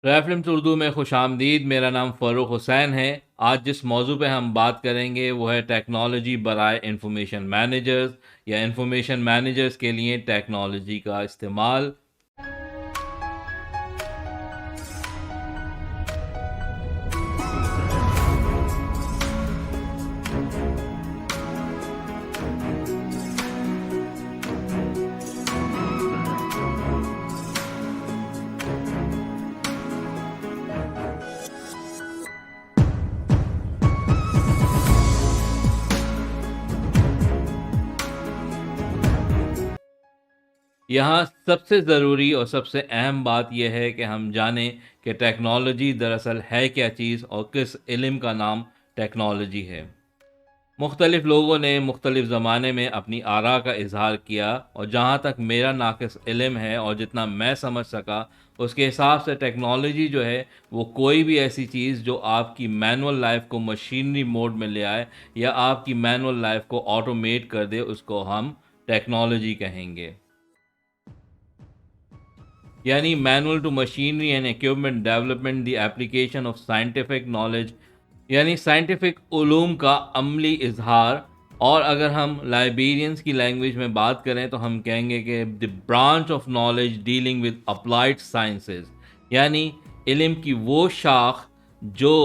Reference Urdu में खुशामदीद। मेरा नाम फ़ारूक हुसैन है। आज जिस मौजू पे हम बात करेंगे वो है टेक्नोलॉजी बराए इंफॉर्मेशन मैनेजर्स या इंफॉर्मेशन मैनेजर्स के लिए टेक्नोलॉजी का इस्तेमाल। यहाँ सबसे ज़रूरी और सबसे अहम बात यह है कि हम जानें कि टेक्नोलॉजी दरअसल है क्या चीज़ और किस इल्म का नाम टेक्नोलॉजी है। मुख्तलिफ लोगों ने मुख्तलिफ ज़माने में अपनी आरा का इजहार किया और जहाँ तक मेरा नाक़िस इल्म है और जितना मैं समझ सका, उसके हिसाब से टेक्नोलॉजी जो है वो कोई भी ऐसी चीज़ जो आपकी मैनुअल लाइफ को मशीनरी मोड में ले आए या आपकी मैनुअल लाइफ को ऑटोमेट कर दे, उसको हम टेक्नोलॉजी कहेंगे। यानी manual to machinery and equipment development, the application of scientific knowledge, यानी साइंटिफिक उलूम का अमली इजहार। और अगर हम लाइब्रेरियंस की लैंग्वेज में बात करें तो हम कहेंगे कि the branch of knowledge dealing with applied sciences, यानी इल्म की वो शाख जो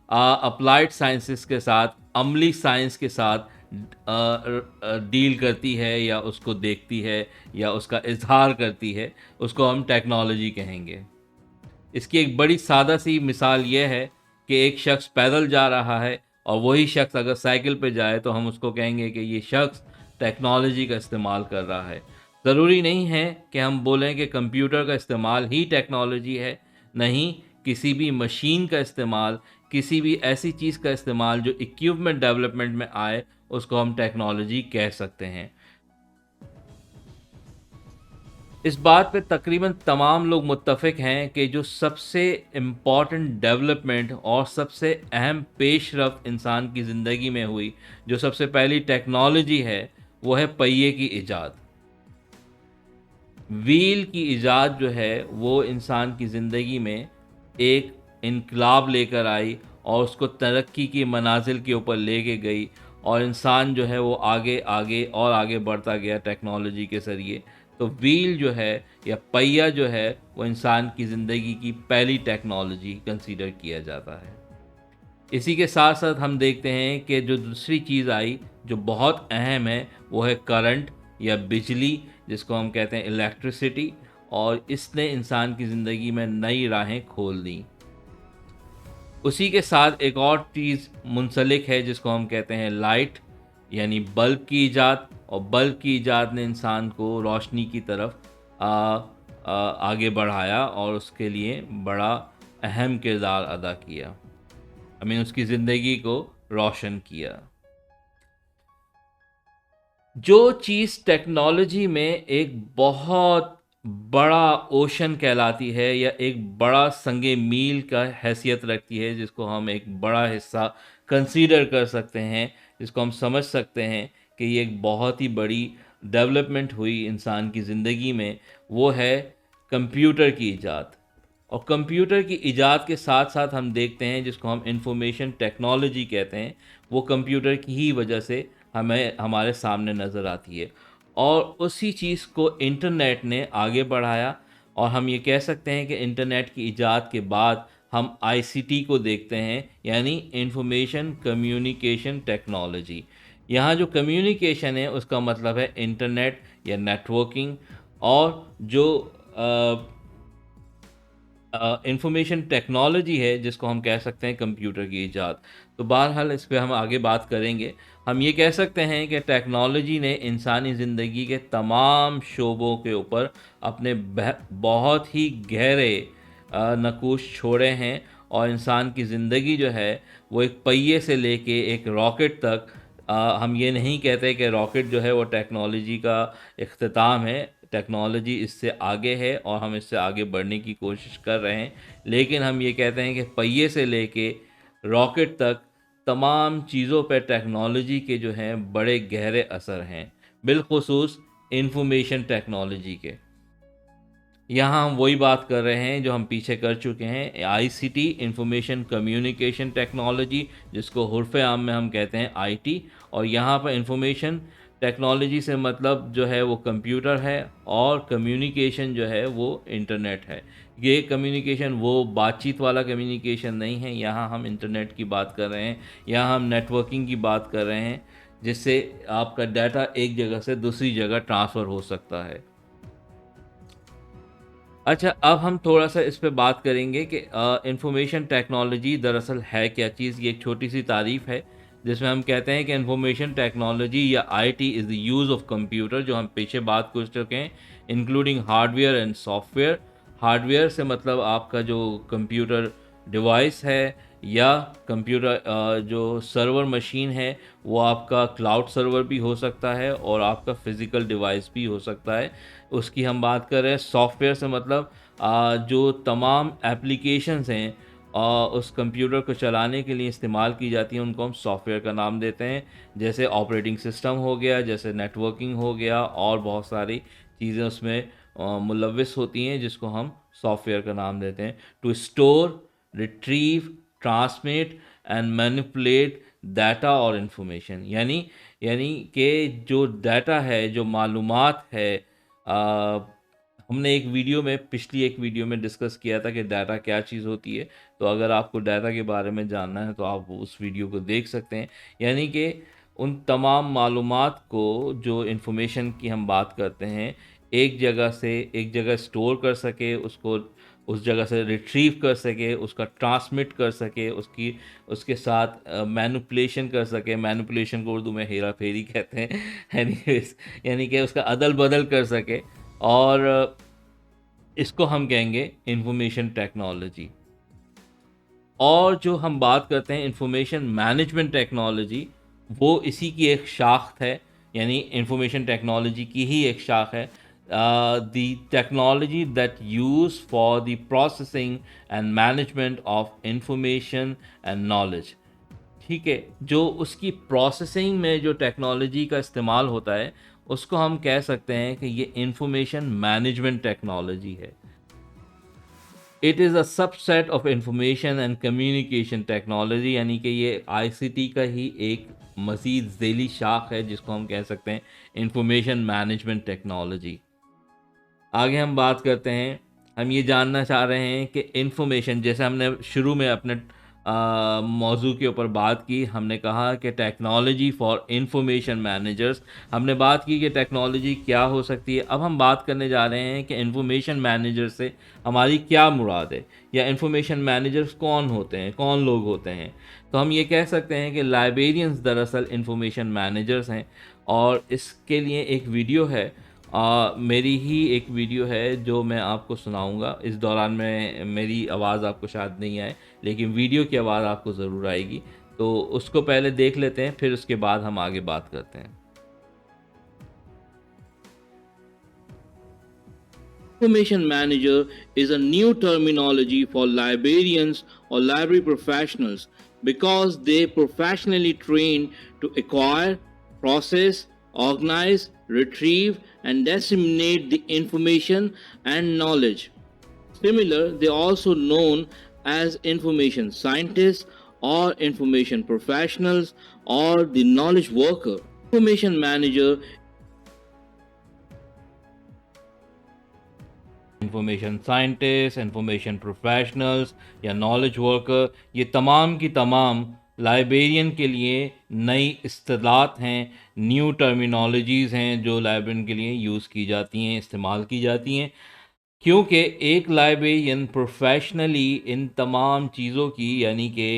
अप्लाइड साइंसेस के साथ, अमली साइंस के साथ डील करती है या उसको देखती है या उसका इजहार करती है, उसको हम टेक्नोलॉजी कहेंगे। इसकी एक बड़ी सादा सी मिसाल ये है कि एक शख्स पैदल जा रहा है और वही शख्स अगर साइकिल पे जाए तो हम उसको कहेंगे कि ये शख्स टेक्नोलॉजी का इस्तेमाल कर रहा है। ज़रूरी नहीं है कि हम बोलें कि कंप्यूटर का इस्तेमाल ही टेक्नोलॉजी है। नहीं, किसी भी मशीन का इस्तेमाल, किसी भी ऐसी चीज़ का इस्तेमाल जो इक्विपमेंट डेवलपमेंट में आए, उसको हम टेक्नोलॉजी कह सकते हैं। इस बात पे तकरीबन तमाम लोग मुत्तफ़िक हैं कि जो सबसे इम्पॉर्टेंट डेवलपमेंट और सबसे अहम पेशरफ़्त इंसान की ज़िंदगी में हुई, जो सबसे पहली टेक्नोलॉजी है, वो है पहिए की इजाद। व्हील की इजाद जो है वो इंसान की ज़िंदगी में एक इनकलाब लेकर आई और उसको तरक्की की मनाजिल के ऊपर लेके गई और इंसान जो है वो आगे आगे और आगे बढ़ता गया टेक्नोलॉजी के ज़रिए। तो व्हील जो है या पहिया जो है वो इंसान की ज़िंदगी की पहली टेक्नोलॉजी कंसीडर किया जाता है। इसी के साथ साथ हम देखते हैं कि जो दूसरी चीज़ आई जो बहुत अहम है वो है करंट या बिजली, जिसको हम कहते हैं इलेक्ट्रिसिटी। और इसने इंसान की ज़िंदगी में नई राहें खोल दी। उसी के साथ एक और चीज़ मुंसलिक है जिसको हम कहते हैं लाइट, यानी बल्ब की इजाद। और बल्ब की इजाद ने इंसान को रोशनी की तरफ आ, आगे बढ़ाया और उसके लिए बड़ा अहम किरदार अदा किया। उसकी ज़िंदगी को रोशन किया। जो चीज़ टेक्नोलॉजी में एक बहुत बड़ा ओशन कहलाती है या एक बड़ा संगे मील का हैसियत रखती है, जिसको हम एक बड़ा हिस्सा कंसीडर कर सकते हैं, जिसको हम समझ सकते हैं कि ये एक बहुत ही बड़ी डेवलपमेंट हुई इंसान की ज़िंदगी में, वो है कंप्यूटर की इजाद। और कंप्यूटर की इजाद के साथ साथ हम देखते हैं जिसको हम इंफॉर्मेशन टेक्नोलॉजी कहते हैं, वो कंप्यूटर की ही वजह से हमें हमारे सामने नज़र आती है। और उसी चीज़ को इंटरनेट ने आगे बढ़ाया और हम ये कह सकते हैं कि इंटरनेट की इजाद के बाद हम आईसीटी को देखते हैं, यानी इंफॉर्मेशन कम्युनिकेशन टेक्नोलॉजी। यहाँ जो कम्युनिकेशन है उसका मतलब है इंटरनेट या नेटवर्किंग। और जो इंफॉर्मेशन टेक्नोलॉजी है जिसको हम कह सकते हैं कंप्यूटर की इजाद। तो बहरहाल इस पे हम आगे बात करेंगे। हम ये कह सकते हैं कि टेक्नोलॉजी ने इंसानी ज़िंदगी के तमाम शोबों के ऊपर अपने बहुत ही गहरे नक़ूश छोड़े हैं। और इंसान की ज़िंदगी जो है वो एक पहिए से लेके एक रॉकेट तक, हम ये नहीं कहते कि रॉकेट जो है वो टेक्नोलॉजी का इख्तिताम है। टेक्नोलॉजी इससे आगे है और हम इससे आगे बढ़ने की कोशिश कर रहे हैं। लेकिन हम ये कहते हैं कि पहिए से लेके रॉकेट तक तमाम चीज़ों पे टेक्नोलॉजी के जो हैं बड़े गहरे असर हैं, बिलख़ुसूस इंफॉर्मेशन टेक्नोलॉजी के। यहाँ हम वही बात कर रहे हैं जो हम पीछे कर चुके हैं, आईसीटी, इंफॉर्मेशन कम्युनिकेशन टेक्नोलॉजी, जिसको हुर्फ़ आम में हम कहते हैं आईटी। और यहाँ पर इंफॉर्मेशन टेक्नोलॉजी से मतलब जो है वो कंप्यूटर है, और कम्युनिकेशन जो है वो इंटरनेट है। ये कम्युनिकेशन वो बातचीत वाला कम्युनिकेशन नहीं है, यहाँ हम इंटरनेट की बात कर रहे हैं, यहाँ हम नेटवर्किंग की बात कर रहे हैं, जिससे आपका डाटा एक जगह से दूसरी जगह ट्रांसफ़र हो सकता है। अच्छा, अब हम थोड़ा-सा इस पे बात करेंगे कि इन्फॉर्मेशन टेक्नोलॉजी दरअसल है क्या चीज़? ये एक छोटी-सी तारीफ़ है, जिसमें हम कहते हैं कि इन्फॉर्मेशन टेक्नोलॉजी या IT is the use of computer, जो हम पीछे बात कर चुके हैं, including hardware and software. Hardware से मतलब आपका जो कंप्यूटर डिवाइस है, या कंप्यूटर जो सर्वर मशीन है, वो आपका क्लाउड सर्वर भी हो सकता है और आपका फ़िज़िकल डिवाइस भी हो सकता है। उसकी हम बात कर रहे हैं। सॉफ्टवेयर से मतलब जो तमाम एप्लीकेशंस हैं उस कंप्यूटर को चलाने के लिए इस्तेमाल की जाती हैं, उनको हम सॉफ्टवेयर का नाम देते हैं। जैसे ऑपरेटिंग सिस्टम हो गया, जैसे नेटवर्किंग हो गया, और बहुत सारी चीज़ें उसमें मुलव्वस होती हैं, जिसको हम सॉफ्टवेयर का नाम देते हैं। To store, retrieve, transmit and manipulate data और इंफॉर्मेशन, यानी कि जो डाटा है, जो मालूमात है, आ, हमने पिछली एक वीडियो में डिस्कस किया था कि डाटा क्या चीज़ होती है। तो अगर आपको डाटा के बारे में जानना है तो आप उस वीडियो को देख सकते हैं। यानी कि उन तमाम मालूमात को, जो इन्फॉर्मेशन की हम बात करते हैं, एक जगह से एक जगह स्टोर कर सके, उसको उस जगह से रिट्रीव कर सके, उसका ट्रांसमिट कर सके, उसकी उसके साथ मैनिपुलेशन कर सके। मैनिपुलेशन को उर्दू में हेरा फेरी कहते हैं। एनीवेज, यानी कि उसका अदल बदल कर सके, और इसको हम कहेंगे इंफॉर्मेशन टेक्नोलॉजी। और जो हम बात करते हैं इंफॉर्मेशन मैनेजमेंट टेक्नोलॉजी, वो इसी की एक शाख है, यानी इंफॉर्मेशन टेक्नोलॉजी की ही एक शाख है। The technology that use for the processing and management of information and knowledge. ठीक है, जो उसकी प्रोसेसिंग में जो टेक्नोलॉजी का इस्तेमाल होता है, उसको हम कह सकते हैं कि ये इंफॉर्मेशन मैनेजमेंट टेक्नोलॉजी है। It is a subset of information and communication technology, यानी कि ये आईसीटी का ही एक मज़ीद ज़ैली शाख है, जिसको हम कह सकते हैं इंफॉर्मेशन मैनेजमेंट टेक्नोलॉजी। आगे हम बात करते हैं। हम ये जानना चाह रहे हैं कि इन्फॉर्मेशन, जैसे हमने शुरू में अपने मौजू के ऊपर बात की, हमने कहा कि टेक्नोलॉजी फॉर इंफॉर्मेशन मैनेजर्स। हमने बात की कि टेक्नोलॉजी क्या हो सकती है। अब हम बात करने जा रहे हैं कि इंफॉर्मेशन मैनेजर से हमारी क्या मुराद है, या इंफॉर्मेशन मैनेजर्स कौन होते हैं, कौन लोग होते हैं। तो हम ये कह सकते हैं कि लाइब्रेरियंस दरअसल इंफॉर्मेशन मैनेजर्स हैं। और इसके लिए एक वीडियो है, मेरी ही एक वीडियो है जो मैं आपको सुनाऊंगा। इस दौरान में मेरी आवाज़ आपको शायद नहीं आए, लेकिन वीडियो की आवाज़ आपको ज़रूर आएगी। तो उसको पहले देख लेते हैं, फिर उसके बाद हम आगे बात करते हैं। Information manager is a new terminology for librarians or library professionals because they professionally train to acquire, process, organize, retrieve, and disseminate the information and knowledge. Similar, they are also known as information scientists or information professionals or the knowledge worker. Information manager, information scientist, information professionals या knowledge worker, ये तमाम की तमाम librarian के लिए नई इस्तिलाहात हैं, new terminologies हैं, जो लाइब्रेरियन के लिए यूज़ की जाती हैं, इस्तेमाल की जाती हैं। क्योंकि एक लाइब्रेरियन प्रोफेशनली इन तमाम चीज़ों की, यानी कि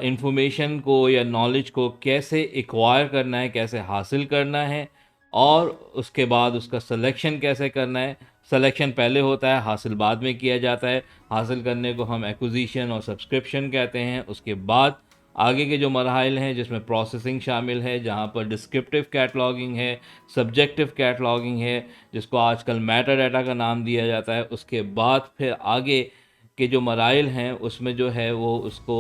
इंफॉर्मेशन को या नॉलेज को कैसे एक्वायर करना है, कैसे हासिल करना है, और उसके बाद उसका सिलेक्शन कैसे करना है। सिलेक्शन पहले होता है, हासिल बाद में किया जाता है। हासिल करने को हम एक्विजिशन और सब्सक्रिप्शन कहते हैं। उसके बाद आगे के जो मराहिल हैं, जिसमें प्रोसेसिंग शामिल है, जहाँ पर डिस्क्रिप्टिव कैटलॉगिंग है, सब्जेक्टिव कैटलॉगिंग है, जिसको आजकल मेटा डाटा का नाम दिया जाता है। उसके बाद फिर आगे के जो मराइल हैं, उसमें जो है वो उसको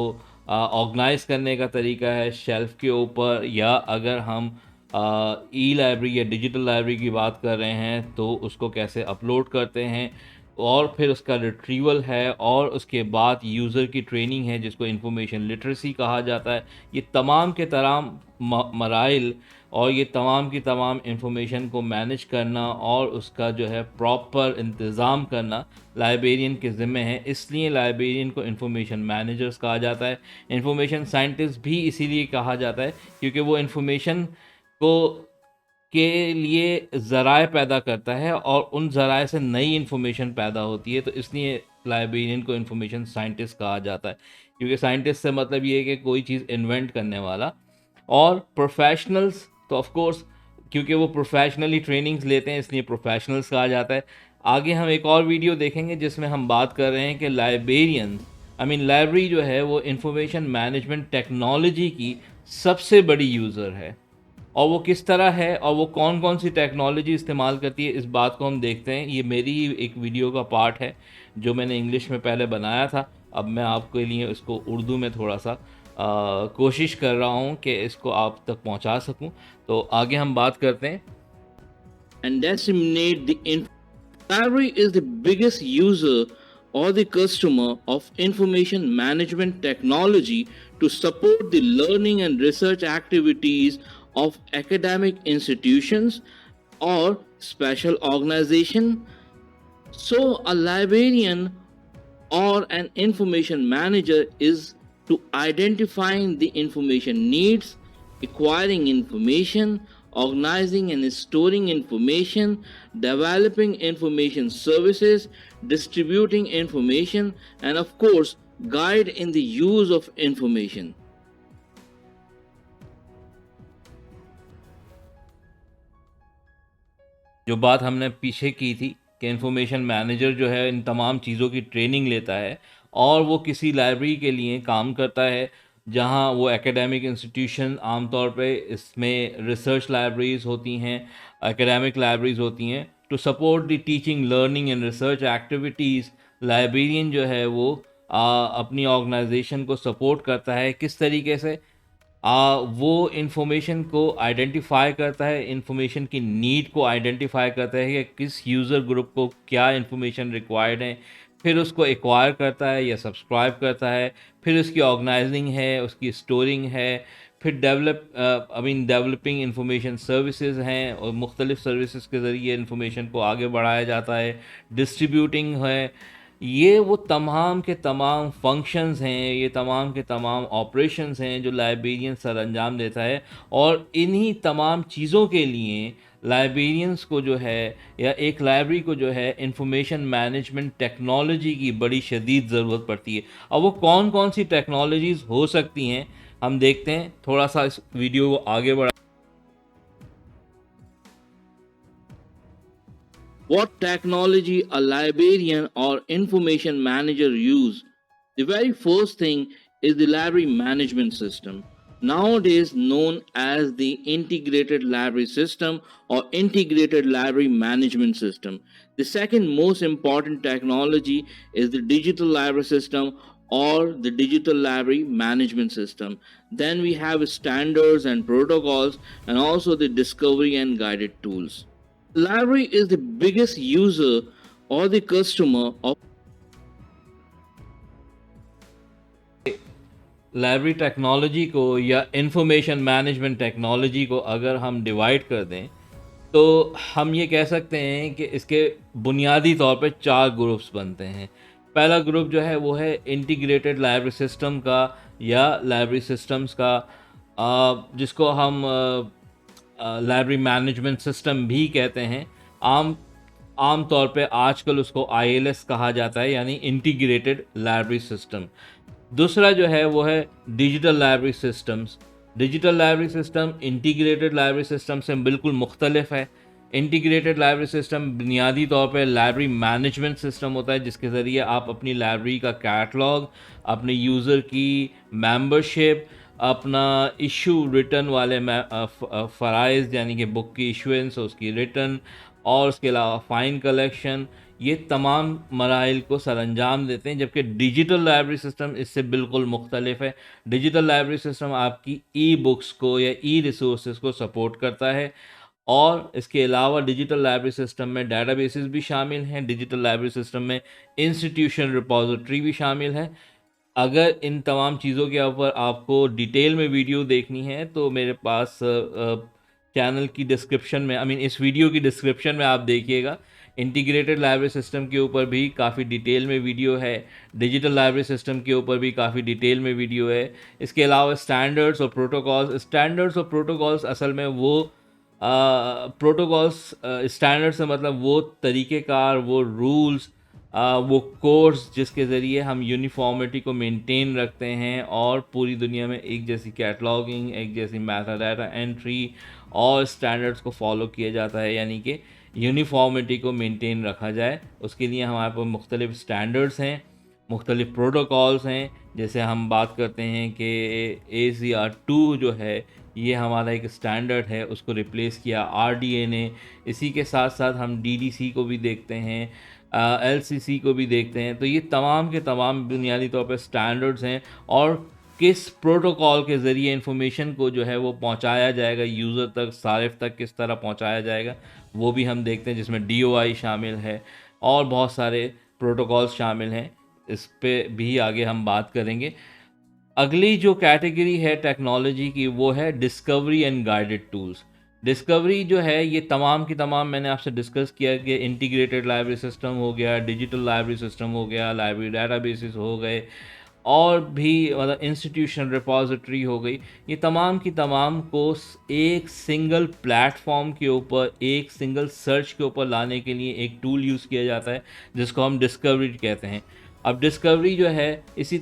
ऑर्गेनाइज करने का तरीका है शेल्फ़ के ऊपर, या अगर हम ई लाइब्रेरी या डिजिटल लाइब्रेरी की बात कर रहे हैं तो उसको कैसे अपलोड करते हैं, और फिर उसका रिट्रीवल है, और उसके बाद यूज़र की ट्रेनिंग है जिसको इंफॉर्मेशन लिटरेसी कहा जाता है। ये तमाम के तमाम मराइल और ये तमाम की तमाम इंफॉर्मेशन को मैनेज करना और उसका जो है प्रॉपर इंतज़ाम करना लाइब्रेरियन के ज़िम्मे है। इसलिए लाइब्रेरियन को इंफॉर्मेशन मैनेजर्स कहा जाता है। इंफॉर्मेशन साइंटिस्ट भी इसीलिए कहा जाता है क्योंकि वो इंफॉर्मेशन को के लिए ज़राए पैदा करता है और उन ज़राए से नई इन्फॉर्मेशन पैदा होती है, तो इसलिए लाइब्रेरियन को इन्फॉर्मेशन साइंटिस्ट कहा जाता है। क्योंकि साइंटिस्ट से मतलब ये है कि कोई चीज़ इन्वेंट करने वाला। और प्रोफेशनल्स तो ऑफ कोर्स क्योंकि वो प्रोफेशनली ट्रेनिंग्स लेते हैं इसलिए प्रोफेशनल्स कहा जाता है। आगे हम एक और वीडियो देखेंगे जिसमें हम बात कर रहे हैं कि लाइब्रेरियन लाइब्रेरी जो है वो इंफॉर्मेशन मैनेजमेंट टेक्नोलॉजी की सबसे बड़ी यूज़र है, और वो किस तरह है और वो कौन कौन सी टेक्नोलॉजी इस्तेमाल करती है, इस बात को हम देखते हैं। ये मेरी ही एक वीडियो का पार्ट है जो मैंने इंग्लिश में पहले बनाया था। अब मैं आपके लिए इसको उर्दू में थोड़ा सा कोशिश कर रहा हूँ कि इसको आप तक पहुँचा सकूँ। तो आगे हम बात करते हैं। And disseminate the library is the biggest user or the customer of information management technology to support the learning and research activities of academic institutions or special organization. So a librarian or an information manager is to identifying the information needs, acquiring information, organizing and storing information, developing information services, distributing information, and of course, guide in the use of information. जो बात हमने पीछे की थी कि information manager जो है इन तमाम चीज़ों की ट्रेनिंग लेता है और वो किसी लाइब्रेरी के लिए काम करता है जहां वो एकेडमिक इंस्टीट्यूशन आमतौर पे इसमें रिसर्च लाइब्रेरीज होती हैं, एकेडमिक लाइब्रेरीज होती हैं। To support the teaching learning and research activities, librarian जो है वो अपनी ऑर्गेनाइजेशन को सपोर्ट करता है। किस तरीके से? वो इन्फॉर्मेशन को आइडेंटिफाई करता है, इन्फॉर्मेशन की नीड को आइडेंटिफाई करता है कि किस यूज़र ग्रुप को क्या इन्फॉर्मेशन रिक्वायर्ड है, फिर उसको एक्वायर करता है या सब्सक्राइब करता है, फिर उसकी ऑर्गेनाइजिंग है, उसकी स्टोरिंग है, फिर डेवलपिंग इंफॉर्मेशन सर्विसेज हैं और मुख्तलिफ सर्विसेज के ज़रिए इंफॉर्मेशन को आगे बढ़ाया जाता है, डिस्ट्रीब्यूटिंग है। ये वो तमाम के तमाम फंक्शंस हैं, ये तमाम के तमाम ऑपरेशंस हैं जो लाइब्रेरियन सर अंजाम देता है, और इन्हीं तमाम चीज़ों के लिए लाइब्रेरियंस को जो है या एक लाइब्रेरी को जो है इंफॉर्मेशन मैनेजमेंट टेक्नोलॉजी की बड़ी शदीद ज़रूरत पड़ती है। अब वो कौन कौन सी टेक्नोलॉजीज़ हो सकती हैं हम देखते हैं। थोड़ा सा इस वीडियो को आगे बढ़ा। What technology a librarian or information manager use? The very first thing is the library management system, nowadays known as the integrated library system or integrated library management system. The second most important technology is the digital library system or the digital library management system. Then we have standards and protocols and also the discovery and guided tools. Library is the biggest user or the customer of library technology को या information management technology को अगर हम divide कर दें तो हम ये कह सकते हैं कि इसके बुनियादी तौर पे 4 ग्रुप्स बनते हैं। पहला ग्रुप जो है वो है इंटीग्रेटेड लाइब्रेरी सिस्टम का या लाइब्रेरी सिस्टम्स का, जिसको हम लाइब्रेरी मैनेजमेंट सिस्टम भी कहते हैं। आम तौर पे आजकल उसको ILS कहा जाता है, यानी इंटीग्रेटेड लाइब्रेरी सिस्टम। दूसरा जो है वो है digital library systems. Digital library system integrated library system से बिल्कुल मुख्तलिफ है। इंटीग्रेटेड लाइब्रेरी सिस्टम बुनियादी तौर पर लाइब्रेरी मैनेजमेंट सिस्टम होता है जिसके ज़रिए आप अपनी लाइब्रेरी का कैटलॉग, अपने यूज़र की मेंबरशिप, अपना इशू रिटर्न वाले फ़राइज़ यानी कि बुक की इशुएंस, उसकी रिटर्न और उसके अलावा फ़ाइन कलेक्शन, ये तमाम मराइल को सरअंजाम देते हैं, जबकि डिजिटल लाइब्रेरी सिस्टम इससे बिल्कुल मुख्तलिफ है। डिजिटल लाइब्रेरी सिस्टम आपकी ई बुक्स को या ई रिसोर्सेज को सपोर्ट करता है, और इसके अलावा डिजिटल लाइब्रेरी सिस्टम में डेटाबेसेस भी शामिल हैं। डिजिटल लाइब्रेरी सिस्टम में इंस्टीट्यूशन रिपोजिटरी भी शामिल है। अगर इन तमाम चीज़ों के ऊपर आपको डिटेल में वीडियो देखनी है तो मेरे पास चैनल की डिस्क्रिप्शन में, इस वीडियो की डिस्क्रिप्शन में आप देखिएगा, इंटीग्रेटेड लाइब्रेरी सिस्टम के ऊपर भी काफ़ी डिटेल में वीडियो है, डिजिटल लाइब्रेरी सिस्टम के ऊपर भी काफ़ी डिटेल में वीडियो है। इसके अलावा स्टैंडर्ड्स और प्रोटोकॉल्स असल में वो प्रोटोकॉल्स, स्टैंडर्ड से मतलब वो तरीक़ेकार, वो रूल्स, वो कोर्स जिसके ज़रिए हम यूनिफॉर्मिटी को मेंटेन रखते हैं और पूरी दुनिया में एक जैसी कैटलॉगिंग, एक जैसी मेटा डाटा एंट्री और स्टैंडर्ड्स को फॉलो किया जाता है, यानी कि यूनिफॉर्मिटी को मेंटेन रखा जाए। उसके लिए हमारे पास मुख्तलिफ स्टैंडर्ड्स हैं, मुख्तलिफ प्रोटोकॉल्स हैं। जैसे हम बात करते हैं कि ACR2 जो है ये हमारा एक स्टैंडर्ड है, उसको रिप्लेस किया RDA ने। इसी के साथ साथ हम DDC को भी देखते हैं, LCC को भी देखते हैं। तो ये तमाम के तमाम बुनियादी तौर पर स्टैंडर्ड्स हैं, और किस प्रोटोकॉल के ज़रिए इंफॉर्मेशन को जो है वो पहुंचाया जाएगा यूज़र तक, सारिफ तक किस तरह पहुंचाया जाएगा, वो भी हम देखते हैं, जिसमें DOI शामिल है और बहुत सारे प्रोटोकॉल्स शामिल हैं। इस पे भी आगे हम बात करेंगे। अगली जो कैटेगरी है टेक्नोलॉजी की वो है discovery and guided tools. Discovery जो है ये तमाम की तमाम मैंने आपसे डिस्कस किया कि इंटीग्रेटेड लाइब्रेरी सिस्टम हो गया, डिजिटल लाइब्रेरी सिस्टम हो गया, लाइब्रेरी डेटाबेसेस हो गए, और भी मतलब इंस्टीट्यूशन रिपोजिटरी हो गई। ये तमाम की तमाम को एक सिंगल प्लेटफॉर्म के ऊपर, एक सिंगल सर्च के ऊपर लाने के लिए एक टूल यूज़ किया जाता है जिसको हम डिस्कवरी कहते हैं। अब डिस्कवरी जो है इसी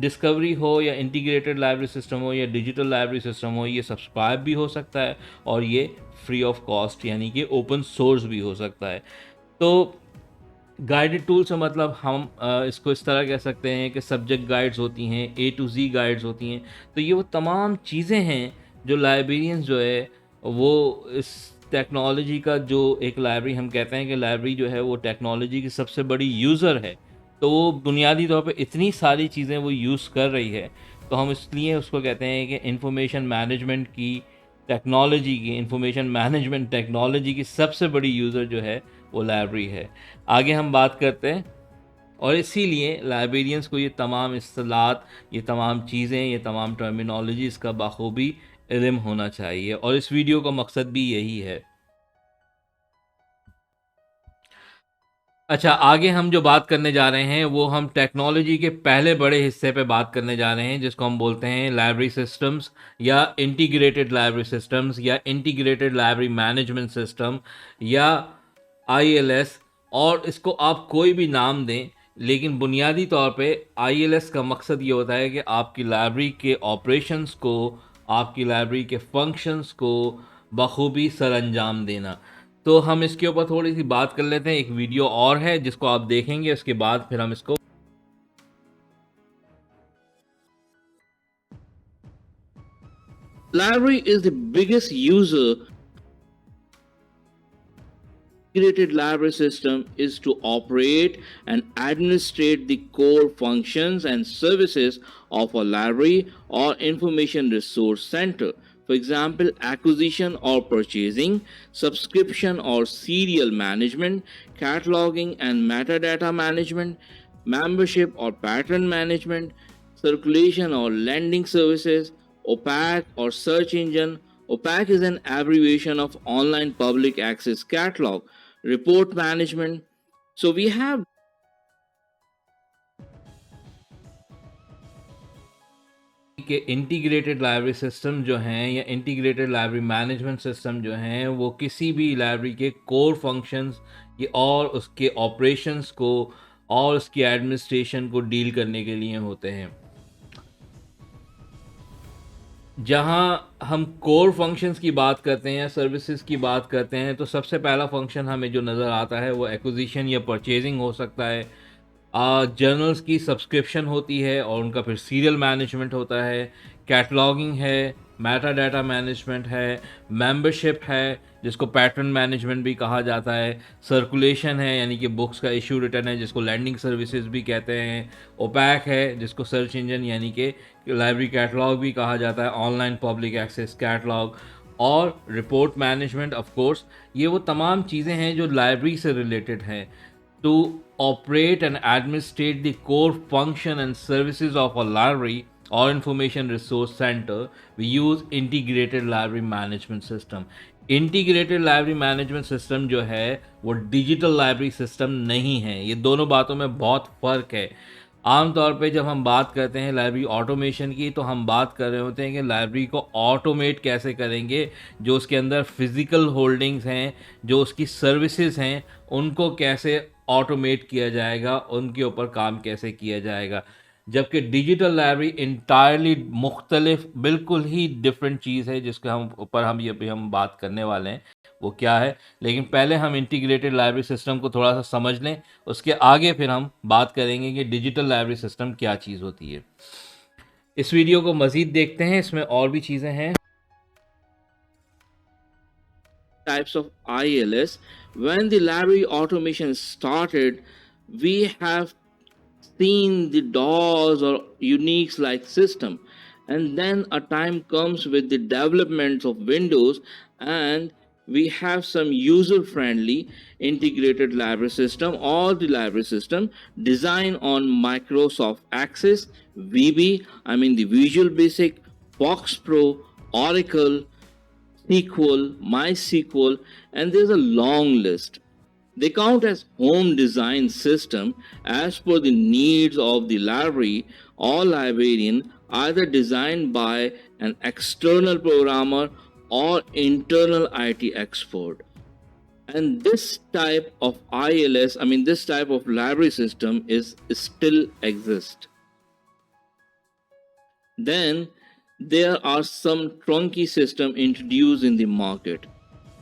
डिस्कवरी हो या इंटीग्रेटेड लाइब्रेरी सिस्टम हो या डिजिटल लाइब्रेरी सिस्टम हो, ये सब्सक्राइब भी हो सकता है और ये फ्री ऑफ कॉस्ट यानी कि ओपन सोर्स भी हो सकता है। तो गाइडेड टूल से मतलब हम इसको इस तरह कह सकते हैं कि सब्जेक्ट गाइड्स होती हैं, A to Z गाइड्स होती हैं। तो ये वो तमाम चीज़ें हैं जो लाइब्रेरियंस जो है वो इस टेक्नोलॉजी का, जो एक लाइब्रेरी हम कहते हैं कि लाइब्रेरी जो है वो टेक्नोलॉजी की सबसे बड़ी यूज़र है। तो वो बुनियादी तौर पे इतनी सारी चीज़ें वो यूज़ कर रही है, तो हम इसलिए उसको कहते हैं कि इंफॉर्मेशन मैनेजमेंट की सबसे बड़ी यूज़र जो है वो लाइब्रेरी है। आगे हम बात करते हैं, और इसीलिए लाइब्रेरियंस को ये तमाम इस्तिलाहात, ये तमाम चीज़ें, ये तमाम टर्मिनोलॉजीज़ का बखूबी इल्म होना चाहिए, और इस वीडियो का मकसद भी यही है। अच्छा, आगे हम जो बात करने जा रहे हैं वो हम टेक्नोलॉजी के पहले बड़े हिस्से पे बात करने जा रहे हैं, जिसको हम बोलते हैं लाइब्रेरी सिस्टम्स या इंटीग्रेटेड लाइब्रेरी सिस्टम्स या इंटीग्रेटेड लाइब्रेरी मैनेजमेंट सिस्टम या ILS। और इसको आप कोई भी नाम दें, लेकिन बुनियादी तौर पे ILS का मकसद ये होता है कि आपकी लाइब्रेरी के ऑपरेशंस को, आपकी लाइब्रेरी के फंक्शंस को बखूबी सरअंजाम देना। तो हम इसके ऊपर थोड़ी सी बात कर लेते हैं। एक वीडियो और है जिसको आप देखेंगे, उसके बाद फिर हम इसको Library is the biggest user. Integrated library system is to operate and administrate the core functions and services of a library or information resource center. For example, acquisition or purchasing, subscription or serial management, cataloging and metadata management, membership or pattern management, circulation or lending services, OPAC or search engine. OPAC is an abbreviation of Online Public Access Catalog, report management. So we have कि integrated library system जो हैं या integrated library management system जो हैं वो किसी भी library के कोर फंक्शंस ये और उसके ऑपरेशंस को और उसकी एडमिनिस्ट्रेशन को डील करने के लिए होते हैं। जहाँ हम कोर फंक्शंस की बात करते हैं या सर्विसेज की बात करते हैं, तो सबसे पहला फंक्शन हमें जो नज़र आता है वो एक्विजिशन या परचेजिंग हो सकता है। जर्नल्स की सब्सक्रिप्शन होती है और उनका फिर सीरियल मैनेजमेंट होता है, कैटलॉगिंग है, मेटा डाटा मैनेजमेंट है, मेंबरशिप है जिसको पैटर्न मैनेजमेंट भी कहा जाता है, सर्कुलेशन है यानी कि बुक्स का इशू रिटर्न है जिसको लैंडिंग सर्विसेज भी कहते हैं, ओपैक है जिसको सर्च इंजन यानी कि लाइब्रेरी कैटलॉग भी कहा जाता है, ऑनलाइन पब्लिक एक्सेस कैटलॉग, और रिपोर्ट मैनेजमेंट ऑफ कोर्स। ये वो तमाम चीज़ें हैं जो लाइब्रेरी से रिलेटेड हैं। To operate and administrate the core function and services of a library or information resource center, we use integrated library management system. Integrated library management system जो है वो डिजिटल लाइब्रेरी सिस्टम नहीं है। ये दोनों बातों में बहुत फ़र्क है। आमतौर पे जब हम बात करते हैं लाइब्रेरी ऑटोमेशन की, तो हम बात कर रहे होते हैं कि लाइब्रेरी को ऑटोमेट कैसे करेंगे, जो उसके अंदर फिज़िकल होल्डिंग्स हैं, जो उसकी सर्विसेज हैं, उनको कैसे ऑटोमेट किया जाएगा, उनके ऊपर काम कैसे किया जाएगा। जबकि डिजिटल लाइब्रेरी इंटायरली मुख्तलिफ, बिल्कुल ही डिफरेंट चीज़ है जिसके हम ये भी हम बात करने वाले हैं वो क्या है। लेकिन पहले हम इंटीग्रेटेड लाइब्रेरी सिस्टम को थोड़ा सा समझ लें, उसके आगे फिर हम बात करेंगे कि डिजिटल लाइब्रेरी सिस्टम क्या चीज़ होती है। इस वीडियो को मज़ीद देखते हैं, इसमें और भी चीज़ें हैं। Types of ILS. When the library automation started, we have seen the DOS or Unix like system, and then a time comes with the developments of Windows, and we have some user friendly integrated library system or the library system designed on Microsoft Access, VB, I mean the Visual Basic, Fox Pro, Oracle, SQL, MySQL, and there's a long list. They count as home design system as per the needs of the library or librarian, either designed by an external programmer or internal IT expert. And this type of ILS, I mean this type of library system is still exist. Then there are some trunky system introduced in the market.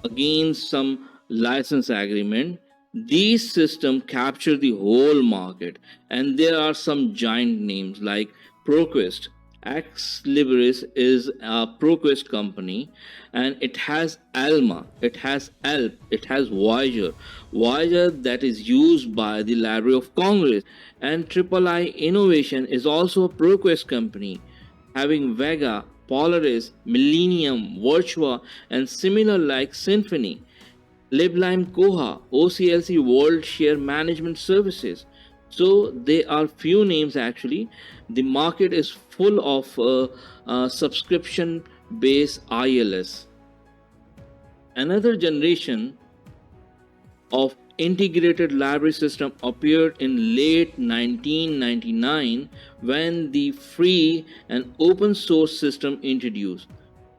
Again, some license agreement. These systems capture the whole market, and there are some giant names like ProQuest. Ex Libris is a ProQuest company, and it has Alma, it has ELP, it has Voyager. Voyager that is used by the Library of Congress, and III Innovation is also a ProQuest company, having Vega, Polaris, Millennium, Virtua, and similar like Symphony. LibLime Koha, OCLC World Share Management Services. So there are few names actually. The market is full of subscription based ILS. Another generation of integrated library system appeared in late 1999 when the free and open source system introduced.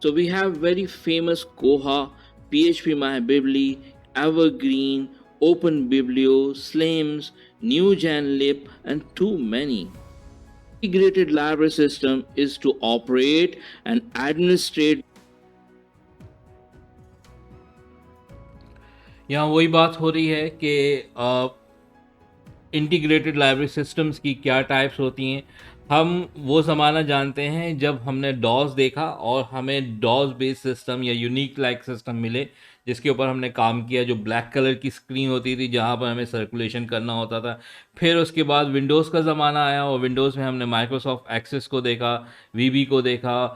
So we have very famous Koha, PHP MyBibli, Evergreen, OpenBiblio, Slims, NewGenLib, and too many. Integrated library system is to operate and administrate. यहाँ वही बात हो रही है कि integrated library systems की क्या types होती हैं। हम वो ज़माना जानते हैं जब हमने डॉस देखा और हमें डॉस बेस्ड सिस्टम या यूनिक लाइक सिस्टम मिले जिसके ऊपर हमने काम किया, जो ब्लैक कलर की स्क्रीन होती थी जहाँ पर हमें सर्कुलेशन करना होता था। फिर उसके बाद विंडोज़ का ज़माना आया और विंडोज़ में हमने माइक्रोसॉफ्ट एक्सेस को देखा, वीबी को देखा,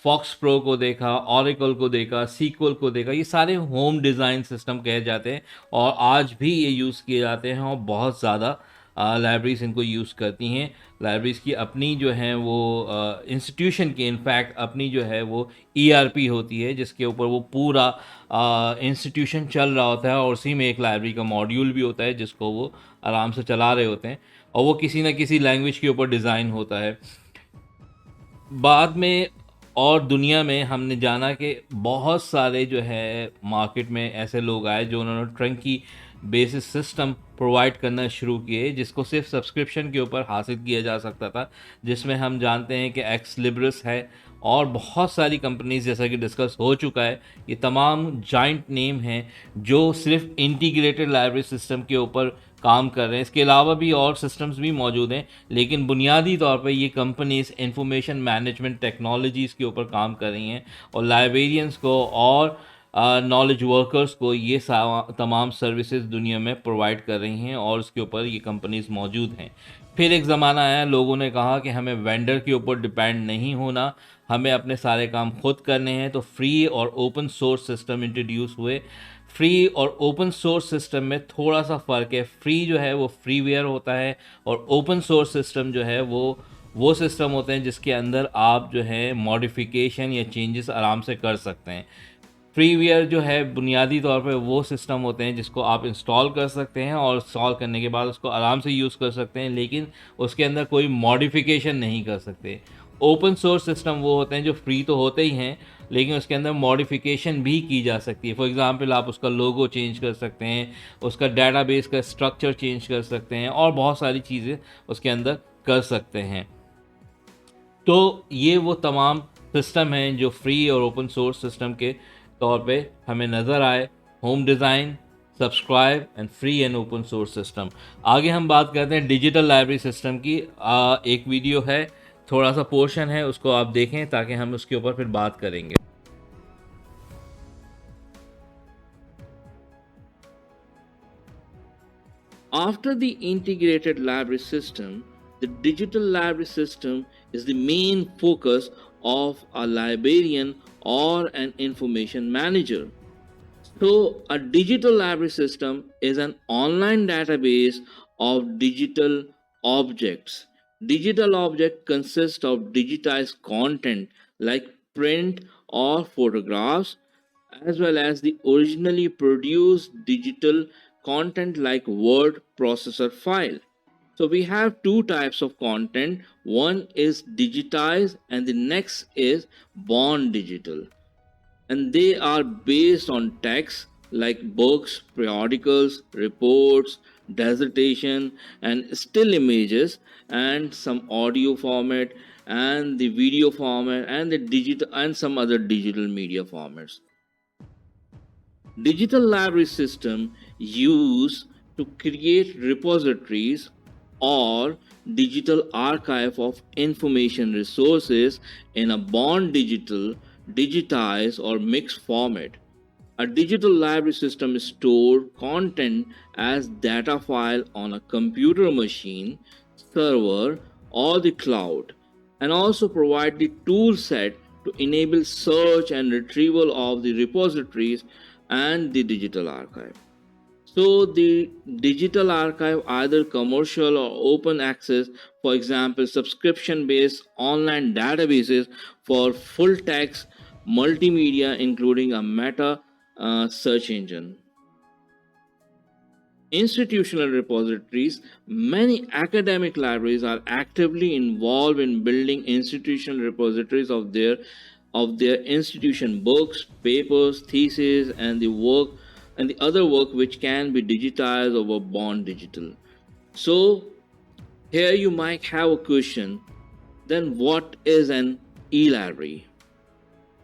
फॉक्स प्रो को देखा, ऑरेकल को देखा, सीक्वल को देखा। ये सारे होम डिज़ाइन सिस्टम कहे जाते हैं और आज भी ये यूज़ किए जाते हैं और बहुत ज़्यादा लाइब्रेरीज इनको यूज़ करती हैं। लाइब्रेरीज की अपनी जो है वो इंस्टीट्यूशन की इनफैक्ट अपनी जो है वो ईआरपी होती है जिसके ऊपर वो पूरा इंस्टीट्यूशन चल रहा होता है और उसी में एक लाइब्रेरी का मॉड्यूल भी होता है जिसको वो आराम से चला रहे होते हैं और वो किसी न किसी लैंग्वेज के ऊपर डिज़ाइन होता है। बाद में और दुनिया में हमने जाना कि बहुत सारे जो है मार्केट में ऐसे लोग आए जो उन्होंने ट्रंकी बेसिस सिस्टम प्रोवाइड करना शुरू किए जिसको सिर्फ सब्सक्रिप्शन के ऊपर हासिल किया जा सकता था, जिसमें हम जानते हैं कि एक्स लिब्रिस है और बहुत सारी कंपनीज जैसा कि डिस्कस हो चुका है। ये तमाम जाइंट नेम हैं जो सिर्फ इंटीग्रेटेड लाइब्रेरी सिस्टम के ऊपर काम कर रहे हैं। इसके अलावा भी और सिस्टम्स भी मौजूद हैं, लेकिन बुनियादी तौर पे ये कंपनीज़ इंफॉर्मेशन मैनेजमेंट टेक्नोलॉजीज़ के ऊपर काम कर रही हैं और लाइब्रेरियंस को और नॉलेज वर्कर्स को ये तमाम सर्विसेज दुनिया में प्रोवाइड कर रही हैं और उसके ऊपर ये कंपनीज मौजूद हैं। फिर एक ज़माना आया, लोगों ने कहा कि हमें वेंडर के ऊपर डिपेंड नहीं होना, हमें अपने सारे काम खुद करने हैं, तो फ्री और ओपन सोर्स सिस्टम इंट्रोड्यूस हुए। फ्री और ओपन सोर्स सिस्टम में थोड़ा सा फ़र्क है। फ्री जो है वो फ्रीवेयर होता है और ओपन सोर्स सिस्टम जो है वो सिस्टम होते हैं जिसके अंदर आप जो है मॉडिफिकेशन या चेंजेस आराम से कर सकते हैं। फ्रीवेयर जो है बुनियादी तौर पे वो सिस्टम होते हैं जिसको आप इंस्टॉल कर सकते हैं और इंस्टॉल करने के बाद उसको आराम से यूज़ कर सकते हैं, लेकिन उसके अंदर कोई मॉडिफिकेशन नहीं कर सकते। ओपन सोर्स सिस्टम वो होते हैं जो फ्री तो होते ही हैं, लेकिन उसके अंदर मॉडिफिकेशन भी की जा सकती है। फॉर एग्ज़ाम्पल आप उसका लोगो चेंज कर सकते हैं, उसका डेटाबेस का स्ट्रक्चर चेंज कर सकते हैं और बहुत सारी चीज़ें उसके अंदर कर सकते हैं। तो ये वो तमाम सिस्टम हैं जो फ्री और ओपन सोर्स सिस्टम के तौर पे हमें नज़र आए। Home design, subscribe and free and open source system. आगे हम बात करते हैं डिजिटल लाइब्रेरी सिस्टम की। एक वीडियो है, थोड़ा सा पोर्शन है, उसको आप देखें ताकि हम उसके ऊपर फिर बात करेंगे। After the integrated library system, the digital library system is the main focus of a librarian or an information manager. So, a digital library system is an online database of digital objects. Digital object consists of digitized content like print or photographs, as well as the originally produced digital content like word processor file. So we have two types of content. One is digitized and the next is born digital, and they are based on text like books, periodicals, reports, dissertation, and still images, and some audio format, and the video format, and the digital and some other digital media formats. Digital library system used to create repositories or digital archive of information resources in a born digital, digitized or mixed format. A digital library system stores content as data file on a computer machine, server, or the cloud, and also provide the tool set to enable search and retrieval of the repositories and the digital archive. So the digital archive, either commercial or open access, for example, subscription based online databases for full text multimedia, including a meta search engine. Institutional repositories. Many academic libraries are actively involved in building institutional repositories of their institution books, papers, theses, and the other work which can be digitized or born digital. So here you might have a question. Then what is an e-library?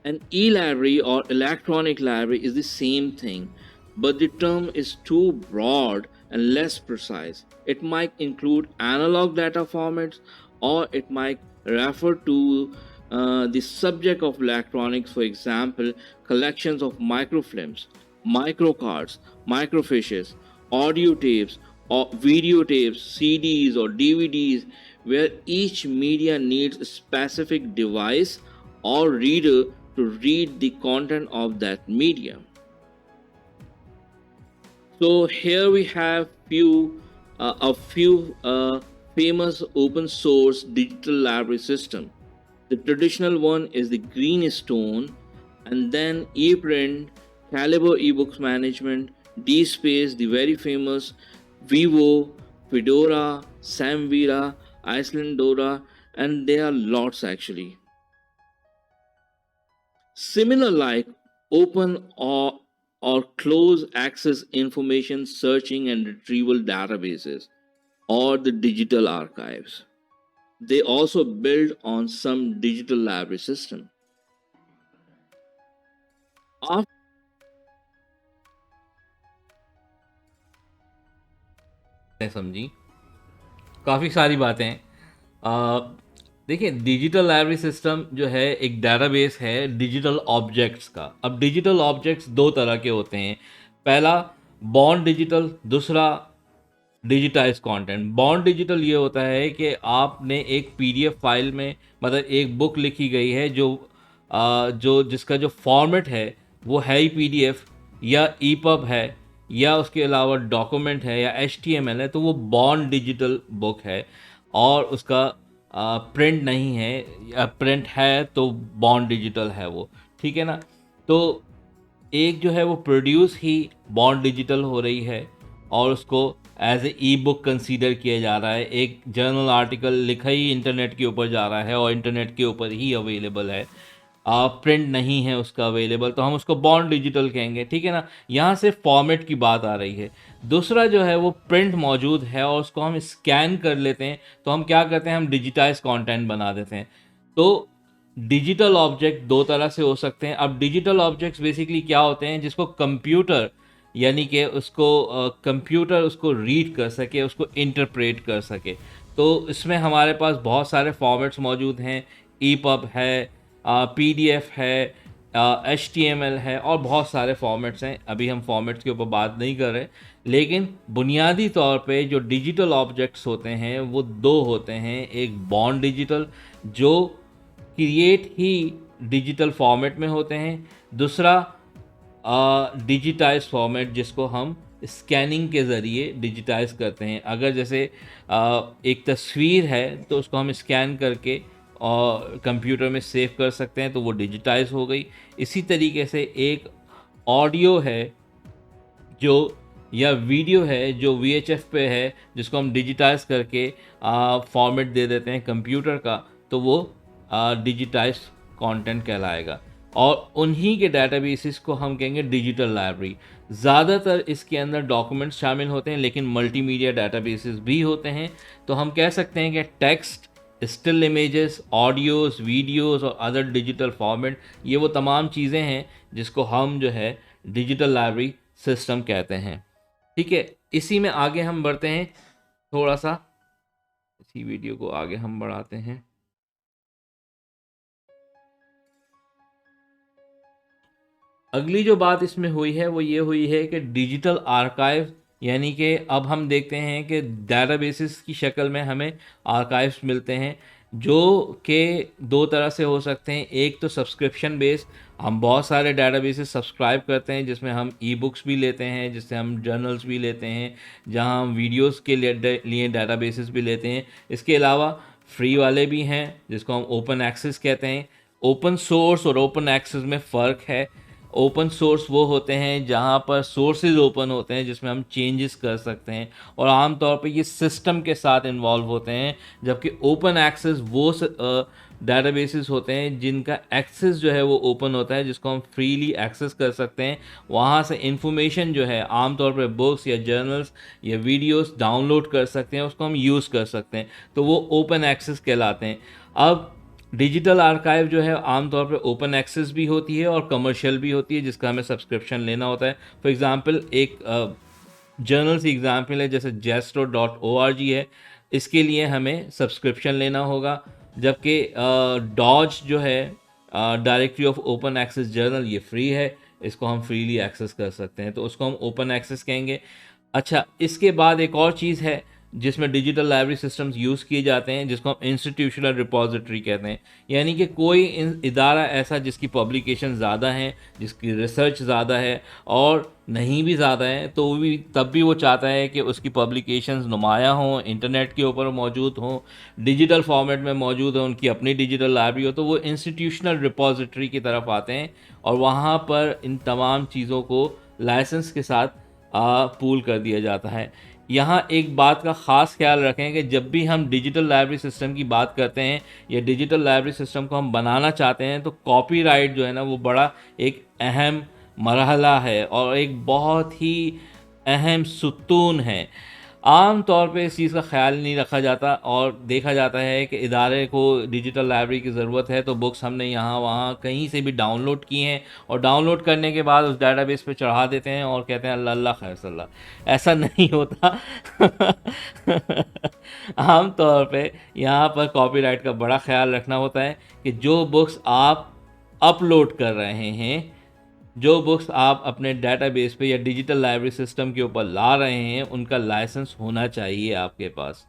An e-library or electronic library is the same thing, but the term is too broad and less precise. It might include analog data formats, or it might refer to the subject of electronics, for example, collections of microfilms, microcards, microfiches, audio tapes, or videotapes, CDs, or DVDs, where each media needs a specific device or reader to read the content of that medium. So here we have a few famous open source digital library system. The traditional one is the Greenstone, and then ePrint, Calibre eBooks Management, DSpace, the very famous Vivo, Fedora, Samvera, Icelandora, and there are lots actually. Similar like open or close access information searching and retrieval databases or the digital archives. They also build on some digital library system. समझी, काफ़ी सारी बातें हैं। अ, देखिए, digital library system जो है एक database है डिजिटल ऑब्जेक्ट्स का। अब डिजिटल ऑब्जेक्ट्स 2 तरह के होते हैं। पहला बॉर्न डिजिटल, दूसरा डिजिटाइज़ कंटेंट। बॉर्न डिजिटल ये होता है कि आपने एक पीडीएफ फाइल में, मतलब एक बुक लिखी गई है जो जिसका जो फॉर्मेट है वो है ही पीडीएफ या ईपब है या उसके अलावा डॉक्यूमेंट है या एचटीएमएल है, तो वो बॉर्न डिजिटल बुक है और उसका प्रिंट नहीं है, या प्रिंट है तो बॉर्न डिजिटल है वो, ठीक है ना। तो एक जो है वो प्रोड्यूस ही बॉन्ड डिजिटल हो रही है और उसको as a e book consider किया जा रहा है। एक जर्नल आर्टिकल लिखा ही इंटरनेट के ऊपर जा रहा है और इंटरनेट के ऊपर ही अवेलेबल है, प्रिंट नहीं है उसका अवेलेबल, तो हम उसको बॉन्ड डिजिटल कहेंगे, ठीक है ना। यहाँ से फॉर्मेट की बात आ रही है। दूसरा जो है वो प्रिंट मौजूद है और उसको हम स्कैन कर लेते हैं, तो हम क्या करते हैं, हम डिजिटाइज कंटेंट बना देते हैं। तो डिजिटल ऑब्जेक्ट दो तरह से हो सकते हैं। अब डिजिटल ऑब्जेक्ट्स बेसिकली क्या होते हैं, जिसको कंप्यूटर, यानी कि उसको कंप्यूटर उसको रीड कर सके, उसको इंटरप्रेट कर सके। तो इसमें हमारे पास बहुत सारे फॉर्मेट्स मौजूद हैं। ईपब है, पीडीएफ है, एचटीएमएल है और बहुत सारे फॉर्मेट्स हैं। अभी हम फॉर्मेट्स के ऊपर बात नहीं कर रहे, लेकिन बुनियादी तौर पे जो डिजिटल ऑब्जेक्ट्स होते हैं वो दो होते हैं। एक बॉन्ड डिजिटल जो क्रिएट ही डिजिटल फॉर्मेट में होते हैं, दूसरा डिजिटाइज फॉर्मेट जिसको हम स्कैनिंग के ज़रिए डिजिटाइज करते हैं। अगर जैसे एक तस्वीर है तो उसको हम स्कैन करके और कंप्यूटर में सेव कर सकते हैं, तो वो डिजिटाइज हो गई। इसी तरीके से एक ऑडियो है जो, या वीडियो है जो वीएचएफ पे है, जिसको हम डिजिटाइज करके फॉर्मेट दे देते हैं कंप्यूटर का, तो वो डिजिटाइज कंटेंट कहलाएगा। और उन्हीं के डेटाबेसिस को हम कहेंगे डिजिटल लाइब्रेरी। ज़्यादातर इसके अंदर डॉक्यूमेंट्स शामिल होते हैं, लेकिन मल्टीमीडिया डेटाबेसिस भी होते हैं। तो हम कह सकते हैं कि text, still images, audios, videos और अदर डिजिटल फॉर्मेट, ये वो तमाम चीज़ें हैं जिसको हम जो है डिजिटल लाइब्रेरी सिस्टम कहते हैं, ठीक है। इसी में आगे हम बढ़ते हैं थोड़ा सा, इसी वीडियो को आगे हम बढ़ाते हैं। अगली जो बात इसमें हुई है वो ये हुई है कि डिजिटल आर्काइव, यानी कि अब हम देखते हैं कि डेटाबेसेस की शक्ल में हमें आर्काइव्स मिलते हैं, जो कि दो तरह से हो सकते हैं। एक तो सब्सक्रिप्शन बेस, हम बहुत सारे डेटाबेसेस सब्सक्राइब करते हैं जिसमें हम ई बुक्स भी लेते हैं, जिससे हम जर्नल्स भी लेते हैं, जहां हम वीडियोस के लिए डेटाबेसेस भी लेते हैं। इसके अलावा फ्री वाले भी हैं जिसको हम ओपन एक्सेस कहते हैं। ओपन सोर्स और ओपन एक्सेस में फ़र्क है। ओपन सोर्स वो होते हैं जहाँ पर सोर्सेज ओपन होते हैं, जिसमें हम चेंजेस कर सकते हैं और आमतौर पे ये सिस्टम के साथ इन्वॉल्व होते हैं। जबकि ओपन एक्सेस वो डेटाबेसेस होते हैं जिनका एक्सेस जो है वो ओपन होता है, जिसको हम फ्रीली एक्सेस कर सकते हैं। वहाँ से इंफॉर्मेशन जो है आमतौर पर बुक्स या जर्नल्स या वीडियोस डाउनलोड कर सकते हैं, उसको हम यूज़ कर सकते हैं, तो वो ओपन एक्सेस कहलाते हैं। अब डिजिटल आर्काइव जो है आमतौर पर ओपन एक्सेस भी होती है और कमर्शियल भी होती है, जिसका हमें सब्सक्रिप्शन लेना होता है। फॉर एग्ज़ाम्पल एक जर्नल से एग्ज़ाम्पल है, जैसे जेस्ट्रो.org है, इसके लिए हमें सब्सक्रिप्शन लेना होगा। जबकि डॉज जो है, directory of open access journal, ये फ्री है, इसको हम फ्रीली एक्सेस कर सकते हैं, तो उसको हम ओपन एक्सेस कहेंगे। अच्छा, इसके बाद एक और चीज़ है जिसमें डिजिटल लाइब्रेरी सिस्टम्स यूज़ किए जाते हैं, जिसको हम इंस्टीट्यूशनल रिपोजिटरी कहते हैं। यानी कि कोई इदारा ऐसा जिसकी पब्लिकेशन ज़्यादा हैं, जिसकी रिसर्च ज़्यादा है, और नहीं भी ज़्यादा है तो वो भी तब भी वो चाहता है कि उसकी पब्लिकेशंस नुमाया हों, इंटरनेट के ऊपर मौजूद हों, डिजिटल फॉर्मेट में मौजूद हो, उनकी अपनी डिजिटल लाइब्रेरी हो, तो वो इंस्टीट्यूशनल रिपोजिटरी की तरफ आते हैं और वहाँ पर इन तमाम चीज़ों को लाइसेंस के साथ पूल कर दिया जाता है। यहाँ एक बात का ख़ास ख्याल रखें कि जब भी हम डिजिटल लाइब्रेरी सिस्टम की बात करते हैं या डिजिटल लाइब्रेरी सिस्टम को हम बनाना चाहते हैं, तो कॉपीराइट जो है ना वो बड़ा एक अहम मरहला है और एक बहुत ही अहम सुतून है। आम तौर पे इस चीज़ का ख़्याल नहीं रखा जाता और देखा जाता है कि इदारे को डिजिटल लाइब्रेरी की ज़रूरत है तो बुक्स हमने यहाँ वहाँ कहीं से भी डाउनलोड की हैं और डाउनलोड करने के बाद उस डाटाबेस पे चढ़ा देते हैं और कहते हैं अल्लाह अल्लाह खैर सल्ला। ऐसा नहीं होता। आम तौर पे यहाँ पर कॉपीराइट का बड़ा ख़्याल रखना होता है कि जो बुक्स आप अपलोड कर रहे हैं, जो बुक्स आप अपने डेटाबेस पे या डिजिटल लाइब्रेरी सिस्टम के ऊपर ला रहे हैं, उनका लाइसेंस होना चाहिए आपके पास।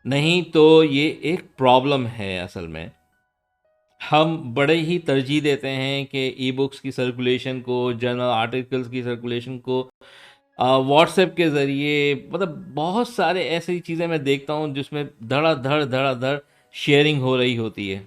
नहीं तो ये एक प्रॉब्लम है असल में। हम बड़े ही तरजीह देते हैं कि ई बुक्स की सर्कुलेशन को, जर्नल आर्टिकल्स की सर्कुलेशन को व्हाट्सएप के ज़रिए, मतलब बहुत सारे ऐसी चीज़ें मैं देखता हूँ जिसमें धड़ाधड़ शेयरिंग हो रही होती है।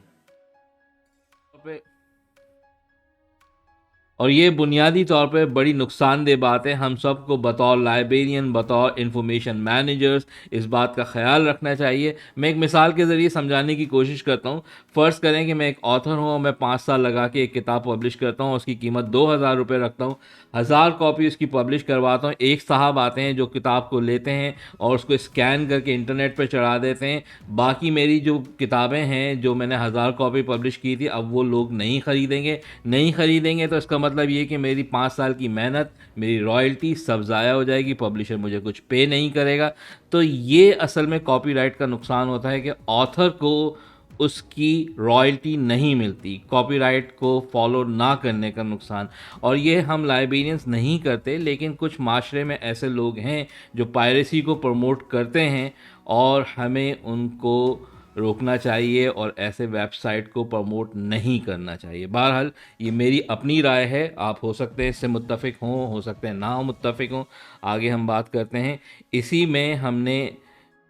और ये बुनियादी तौर पे बड़ी नुकसानदेह बात है। हम सबको बतौर लाइब्रेरियन, बतौर इंफॉर्मेशन मैनेजर्स इस बात का ख़्याल रखना चाहिए। मैं एक मिसाल के ज़रिए समझाने की कोशिश करता हूँ। फ़र्ज़ करें कि मैं एक ऑथर हूँ और मैं 5 साल लगा के एक किताब पब्लिश करता हूँ, उसकी कीमत 2000 रुपये रखता हूँ, 1000 कॉपी उसकी पब्लिश करवाता हूँ। एक साहब आते हैं जो किताब को लेते हैं और उसको स्कैन करके इंटरनेट पर चढ़ा देते हैं। बाकी मेरी जो किताबें हैं जो मैंने 1000 कॉपी पब्लिश की थी, अब वो लोग नहीं ख़रीदेंगे तो इसका मतलब ये कि मेरी 5 साल की मेहनत, मेरी रॉयल्टी सब ज़ाया हो जाएगी, पब्लिशर मुझे कुछ पे नहीं करेगा। तो ये असल में कॉपीराइट का नुकसान होता है कि ऑथर को उसकी रॉयल्टी नहीं मिलती, कॉपीराइट को फॉलो ना करने का नुकसान। और ये हम लाइब्रेरियंस नहीं करते, लेकिन कुछ माशरे में ऐसे लोग हैं जो पायरेसी को प्रमोट करते हैं और हमें उनको रोकना चाहिए और ऐसे वेबसाइट को प्रमोट नहीं करना चाहिए। बहरहाल ये मेरी अपनी राय है, आप हो सकते हैं इससे मुत्तफ़िक हों, हो सकते हैं ना मुत्तफ़िक हों। आगे हम बात करते हैं। इसी में हमने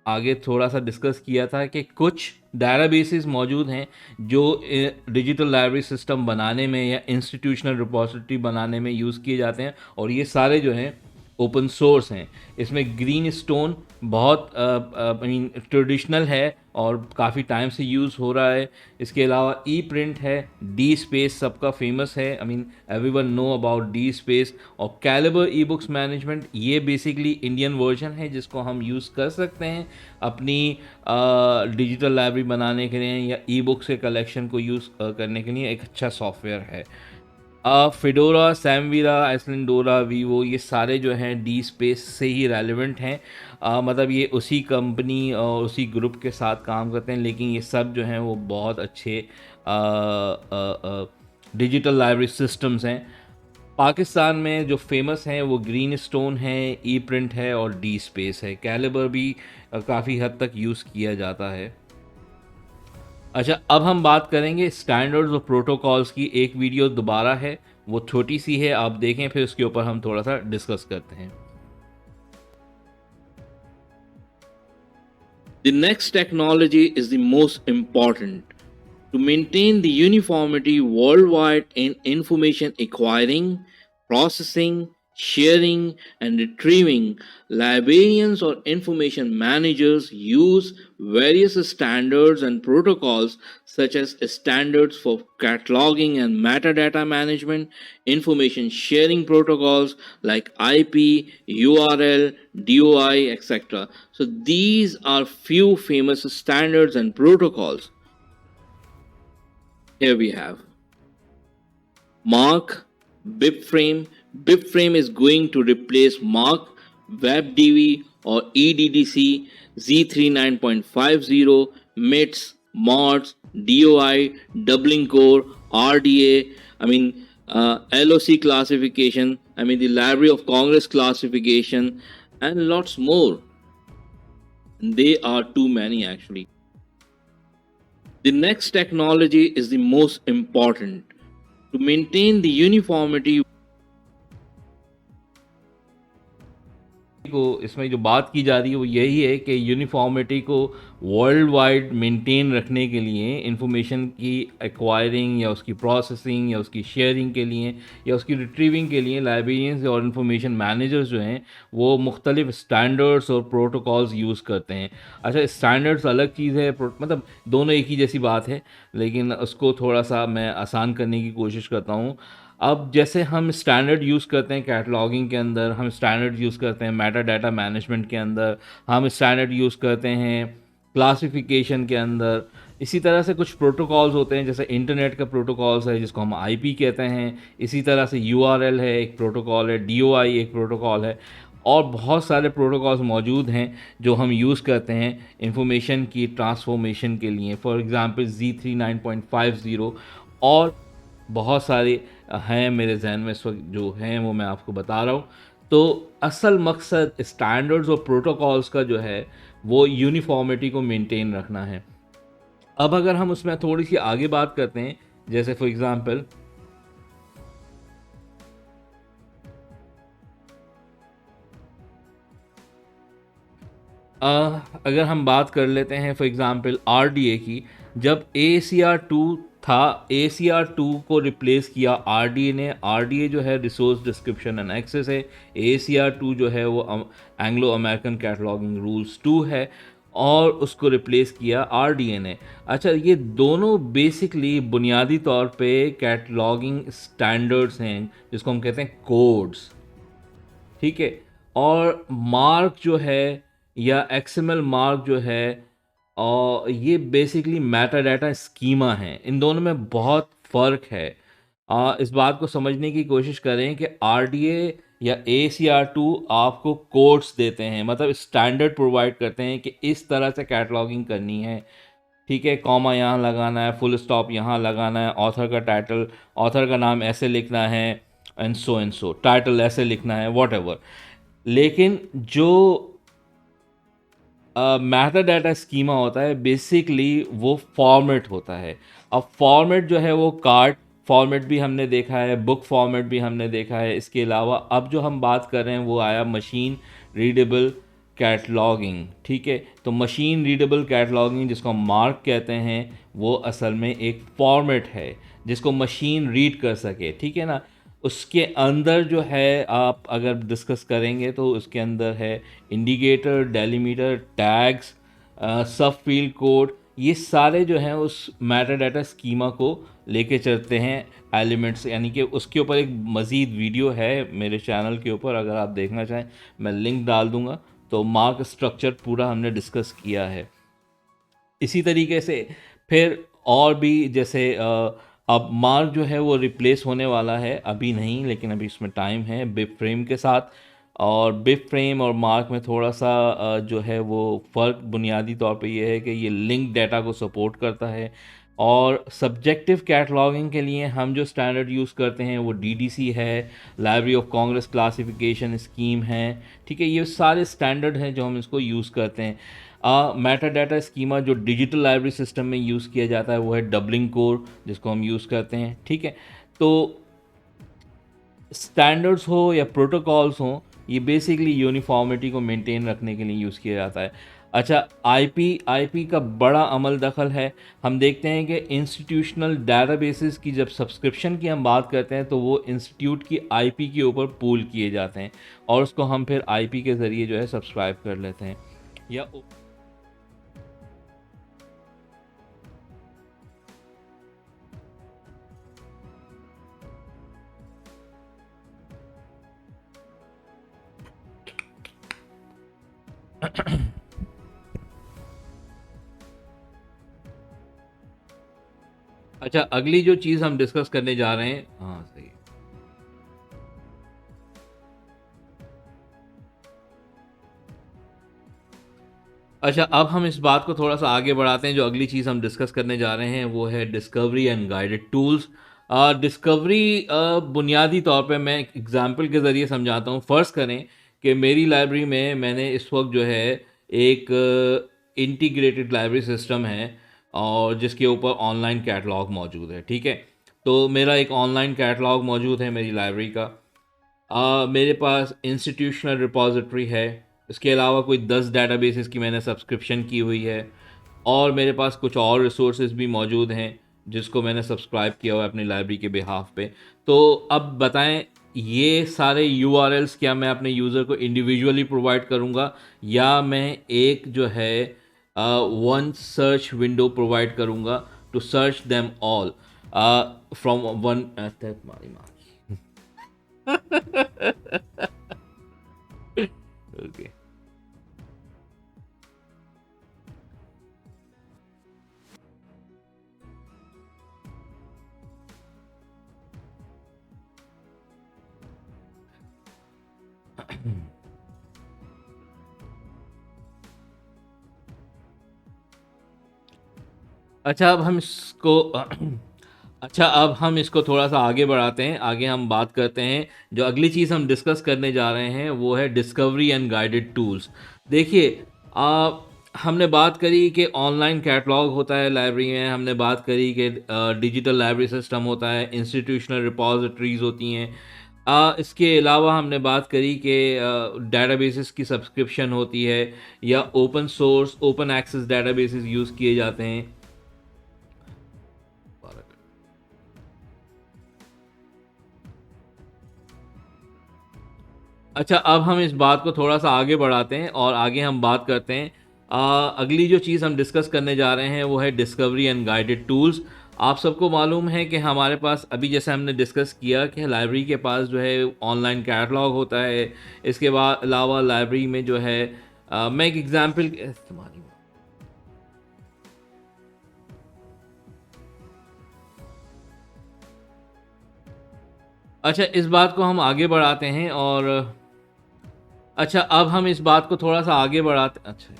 आगे थोड़ा-सा डिस्कस किया था कि कुछ डेटाबेसेस मौजूद हैं जो डिजिटल लाइब्रेरी सिस्टम बनाने में या इंस्टीट्यूशनल रिपॉजिटरी बनाने में यूज़ किए जाते हैं और ये सारे जो हैं ओपन सोर्स हैं। इसमें ग्रीन स्टोन बहुत आई मीन ट्रेडिशनल है और काफ़ी टाइम से यूज़ हो रहा है। इसके अलावा ई प्रिंट है, डी स्पेस सबका फेमस है, I mean everyone know about D space. और कैलिबर ई बुक्स मैनेजमेंट, ये बेसिकली इंडियन वर्जन है जिसको हम यूज़ कर सकते हैं अपनी डिजिटल लाइब्रेरी बनाने के लिए या ई बुक्स के कलेक्शन को यूज़ करने के लिए एक अच्छा सॉफ्टवेयर है। फिडोरा, सैमवीरा, आइसलैंडोरा, वीवो, ये सारे जो हैं डी स्पेस से ही रेलेवेंट हैं। मतलब ये उसी कंपनी और उसी ग्रुप के साथ काम करते हैं, लेकिन ये सब जो हैं वो बहुत अच्छे डिजिटल लाइब्रेरी सिस्टम्स हैं। पाकिस्तान में जो फेमस हैं वो ग्रीन स्टोन है, ई प्रिंट है और डी स्पेस है। कैलिबर भी काफ़ी हद तक यूज़ किया जाता है। अच्छा, अब हम बात करेंगे स्टैंडर्ड्स और प्रोटोकॉल्स की। एक वीडियो दोबारा है, वो छोटी सी है, आप देखें, फिर उसके ऊपर हम थोड़ा सा डिस्कस करते हैं। The next technology is the most important. To maintain the uniformity worldwide in information acquiring, processing, sharing, and retrieving, librarians or information managers use various standards and protocols such as standards for cataloging and metadata management, information sharing protocols like IP, URL, DOI, etc. So these are few famous standards and protocols. Here we have Mark, BibFrame. BibFrame is going to replace Mark, WebDB or EDDC, Z39.50, MITS, MODS, DOI, Doubling Core, RDA, LOC classification, the Library of Congress classification, and lots more. They are too many actually. The next technology is the most important. To maintain the uniformity को इसमें जो बात की जा रही है वो यही है कि यूनिफॉर्मिटी को वर्ल्ड वाइड मेंटेन रखने के लिए इंफॉर्मेशन की एक्वायरिंग या उसकी प्रोसेसिंग या उसकी शेयरिंग के लिए या उसकी रिट्रीविंग के लिए लाइब्रेरियंस और इंफॉर्मेशन मैनेजर्स जो हैं वो मुख्तलिफ स्टैंडर्ड्स और प्रोटोकॉल्स यूज़ करते हैं। अच्छा, स्टैंडर्ड्स अलग चीज़ है, मतलब दोनों एक ही जैसी बात है, लेकिन उसको थोड़ा सा मैं आसान करने की कोशिश करता हूँ। अब जैसे हम स्टैंडर्ड यूज़ करते हैं कैटलॉगिंग के अंदर, हम स्टैंडर्ड यूज़ करते हैं मेटा डाटा मैनेजमेंट के अंदर, हम स्टैंडर्ड यूज़ करते हैं क्लासिफिकेशन के अंदर। इसी तरह से कुछ प्रोटोकॉल्स होते हैं, जैसे इंटरनेट का प्रोटोकॉल्स है जिसको हम आईपी कहते हैं। इसी तरह से यूआरएल है एक प्रोटोकॉल है, डीओआई एक प्रोटोकॉल है, और बहुत सारे प्रोटोकॉल्स मौजूद हैं जो हम यूज़ करते हैं इंफॉर्मेशन की ट्रांसफॉर्मेशन के लिए। फॉर एग्ज़ाम्पल Z39.50 और बहुत सारे हैं मेरे जहन में इस वक्त जो हैं वो मैं आपको बता रहा हूँ। तो असल मकसद स्टैंडर्ड्स और प्रोटोकॉल्स का जो है वो यूनिफॉर्मिटी को मेंटेन रखना है। अब अगर हम उसमें थोड़ी सी आगे बात करते हैं, जैसे फॉर एग्ज़ाम्पल अगर हम बात कर लेते हैं फॉर एग्ज़ाम्पल आरडीए की, जब ACR2 था, ACR2 को रिप्लेस किया आरडीए ने। आरडीए जो है रिसोर्स डिस्क्रिप्शन एंड एक्सेस है, ACR2 जो है वो एंग्लो अमेरिकन कैटलॉगिंग रूल्स 2 है, और उसको रिप्लेस किया आरडीए ने। अच्छा, ये दोनों बेसिकली बुनियादी तौर पे कैटलॉगिंग स्टैंडर्ड्स हैं जिसको हम कहते हैं कोड्स, ठीक है। और मार्क जो है या एक्सएमएल मार्क जो है, और ये बेसिकली मेटा डाटा स्कीमा है। इन दोनों में बहुत फ़र्क है। इस बात को समझने की कोशिश करें कि आरडीए या ACR2 आपको कोड्स देते हैं, मतलब स्टैंडर्ड प्रोवाइड करते हैं कि इस तरह से कैटलॉगिंग करनी है, ठीक है। कॉमा यहाँ लगाना है, फुल स्टॉप यहाँ लगाना है, ऑथर का टाइटल, ऑथर का नाम ऐसे लिखना है, एंड सो टाइटल ऐसे लिखना है, वॉट एवर। लेकिन जो मेटा डाटा स्कीमा होता है बेसिकली वो फॉर्मेट होता है। अब फॉर्मेट जो है वो कार्ड फॉर्मेट भी हमने देखा है, बुक फॉर्मेट भी हमने देखा है। इसके अलावा अब जो हम बात कर रहे हैं वो आया मशीन रीडेबल कैटलॉगिंग, ठीक है। तो मशीन रीडेबल कैटलॉगिंग जिसको हम मार्क कहते हैं वो असल में एक फॉर्मेट है जिसको मशीन रीड कर सके, ठीक है ना। उसके अंदर जो है आप अगर डिस्कस करेंगे तो उसके अंदर है इंडिकेटर, डेलीमीटर, टैग्स, सब फील्ड कोड, ये सारे जो हैं उस मेटा डाटा स्कीमा को लेके चलते हैं एलिमेंट्स। यानी कि उसके ऊपर एक मज़ीद वीडियो है मेरे चैनल के ऊपर, अगर आप देखना चाहें मैं लिंक डाल दूंगा। तो मार्क स्ट्रक्चर पूरा हमने डिस्कस किया है। इसी तरीके से फिर और भी जैसे अब मार्क जो है वो रिप्लेस होने वाला है, अभी नहीं लेकिन अभी इसमें टाइम है, बिप फ्रेम के साथ। और बिप फ्रेम और मार्क में थोड़ा सा जो है वो फ़र्क बुनियादी तौर पे ये है कि ये लिंक डाटा को सपोर्ट करता है। और सब्जेक्टिव कैटलॉगिंग के लिए हम जो स्टैंडर्ड यूज़ करते हैं वो DDC है, library of Congress classification scheme है, ठीक है। ये सारे स्टैंडर्ड हैं जो हम इसको यूज़ करते हैं। मेटा डाटा स्कीमा जो डिजिटल लाइब्रेरी सिस्टम में यूज़ किया जाता है वो है डबलिंग कोर जिसको हम यूज़ करते हैं, ठीक है। तो स्टैंडर्ड्स हो या प्रोटोकॉल्स हों, ये बेसिकली यूनिफॉर्मिटी को मेंटेन रखने के लिए यूज़ किया जाता है। अच्छा, आईपी का बड़ा अमल दखल है। हम देखते हैं कि इंस्टीट्यूशनल डेटाबेसेस की जब सब्सक्रिप्शन की हम बात करते हैं तो वो इंस्टीट्यूट की आईपी के ऊपर पूल किए जाते हैं और उसको हम फिर आईपी के ज़रिए जो है सब्सक्राइब कर लेते हैं या अच्छा, अगली जो चीज़ हम डिस्कस करने जा रहे हैं, हाँ सही है। अच्छा, अब हम इस बात को थोड़ा सा आगे बढ़ाते हैं। जो अगली चीज़ हम डिस्कस करने जा रहे हैं वो है discovery and guided tools. Discovery बुनियादी तौर पे मैं एक एग्जांपल के ज़रिए समझाता हूँ। फ़र्ज़ करें कि मेरी लाइब्रेरी में मैंने इस वक्त जो है एक इंटीग्रेटेड लाइब्रेरी सिस्टम है और जिसके ऊपर ऑनलाइन कैटलॉग मौजूद है, ठीक है। तो मेरा एक ऑनलाइन कैटलॉग मौजूद है मेरी लाइब्रेरी का। मेरे पास इंस्टीट्यूशनल रिपॉजिटरी है। इसके अलावा कोई 10 डेटाबेसेस की मैंने सब्सक्रिप्शन की हुई है और मेरे पास कुछ और रिसोर्सेज भी मौजूद हैं जिसको मैंने सब्सक्राइब किया हुआ है अपनी लाइब्रेरी के बिहाफ पे। तो अब बताएं, ये सारे यूआरएल्स क्या मैं अपने यूज़र को इंडिविजुअली प्रोवाइड करूंगा या मैं एक जो है वन सर्च विंडो प्रोवाइड करूंगा to search them all from one. Okay. अच्छा अब हम इसको अच्छा अब हम इसको थोड़ा-सा आगे बढ़ाते हैं। आगे हम बात करते हैं, जो अगली चीज़ हम डिस्कस करने जा रहे हैं वो है डिस्कवरी एंड गाइडेड टूल्स। देखिए हमने बात करी कि ऑनलाइन कैटलॉग होता है लाइब्रेरी में, हमने बात करी कि डिजिटल लाइब्रेरी सिस्टम होता है, इंस्टीट्यूशनल रिपॉजिटरीज़ होती हैं। इसके अलावा हमने बात करी कि डेटाबेसेस की सब्सक्रिप्शन होती है या open source, open access databases use किए जाते हैं। अच्छा, अब हम इस बात को थोड़ा-सा आगे बढ़ाते हैं और आगे हम बात करते हैं अगली जो चीज़ हम डिस्कस करने जा रहे हैं वो है डिस्कवरी एंड गाइडेड टूल्स। आप सबको मालूम है कि हमारे पास अभी जैसे हमने डिस्कस किया कि लाइब्रेरी के पास जो है ऑनलाइन कैटलॉग होता है। इसके अलावा लाइब्रेरी में जो है मैं एक एग्ज़ाम्पल इस्तेमाल अच्छा, इस बात को हम आगे बढ़ाते हैं और अच्छा अब हम इस बात को थोड़ा-सा आगे बढ़ाते अच्छा।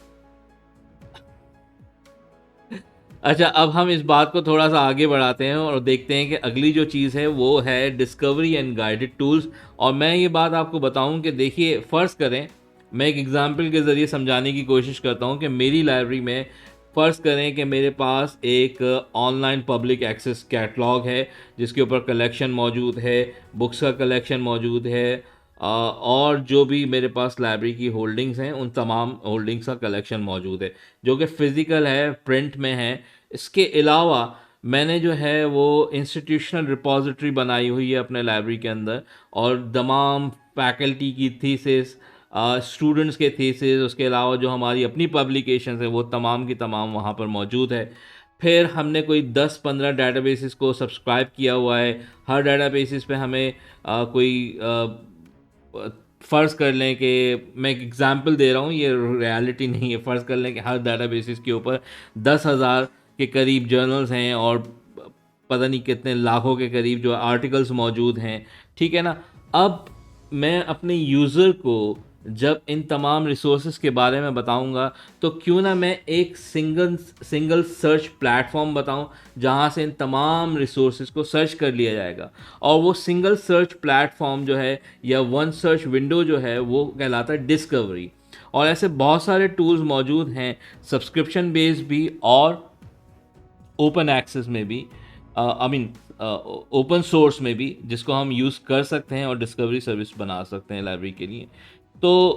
अच्छा, अब हम इस बात को थोड़ा-सा आगे बढ़ाते हैं और देखते हैं कि अगली जो चीज़ है वो है डिस्कवरी एंड गाइडेड टूल्स। और मैं ये बात आपको बताऊँ कि देखिए फ़र्ज़ करें, मैं एक एग्ज़ाम्पल के ज़रिए समझाने की कोशिश करता हूँ कि मेरी लाइब्रेरी में फ़र्ज़ करें कि मेरे पास एक ऑनलाइन पब्लिक एक्सेस कैटलॉग है, जिसके ऊपर कलेक्शन मौजूद है, बुक्स का कलेक्शन मौजूद है, और जो भी मेरे पास लाइब्रेरी की होल्डिंग्स हैं, उन तमाम होल्डिंग्स का कलेक्शन मौजूद है, जो कि फ़िज़िकल है, प्रिंट में है। इसके अलावा मैंने जो है वो इंस्टीट्यूशनल रिपॉजिटरी बनाई हुई है अपने लाइब्रेरी के अंदर, और तमाम फैकल्टी की थीसिस, स्टूडेंट्स के थीसिस, उसके अलावा जो हमारी अपनी पब्लिकेशंस हैं वो तमाम की तमाम वहाँ पर मौजूद है। फिर हमने कोई 10-15 डेटाबेसेस को सब्सक्राइब किया हुआ है। हर डेटाबेसेस पे हमें कोई फ़र्ज़ कर लें कि मैं एक एग्ज़ाम्पल दे रहा हूँ, ये रियलिटी नहीं है। फ़र्ज़ कर लें कि हर डेटाबेसेस के ऊपर 10,000 के करीब जर्नल्स हैं और पता नहीं कितने लाखों के करीब जो आर्टिकल्स मौजूद हैं, ठीक है ना? अब मैं अपने यूज़र को जब इन तमाम रिसोर्सेज़ के बारे में बताऊँगा, तो क्यों ना मैं एक सिंगल सिंगल सर्च प्लेटफ़ॉर्म बताऊँ, जहाँ से इन तमाम रिसोर्सेज़ को सर्च कर लिया जाएगा। और वो सिंगल सर्च प्लेटफ़ॉर्म जो है या वन सर्च विंडो जो है वो कहलाता है डिस्कवरी। और ऐसे बहुत सारे टूल्स मौजूद हैं, सब्सक्रिप्शन बेस्ड भी और ओपन एक्सेस में भी, आई मीन ओपन सोर्स में भी, जिसको हम यूज़ कर सकते हैं और डिस्कवरी सर्विस बना सकते हैं लाइब्रेरी के लिए। तो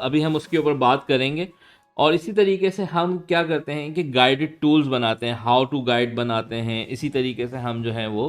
अभी हम उसके ऊपर बात करेंगे। और इसी तरीके से हम क्या करते हैं कि गाइडेड टूल्स बनाते हैं, हाउ टू गाइड बनाते हैं। इसी तरीके से हम जो है वो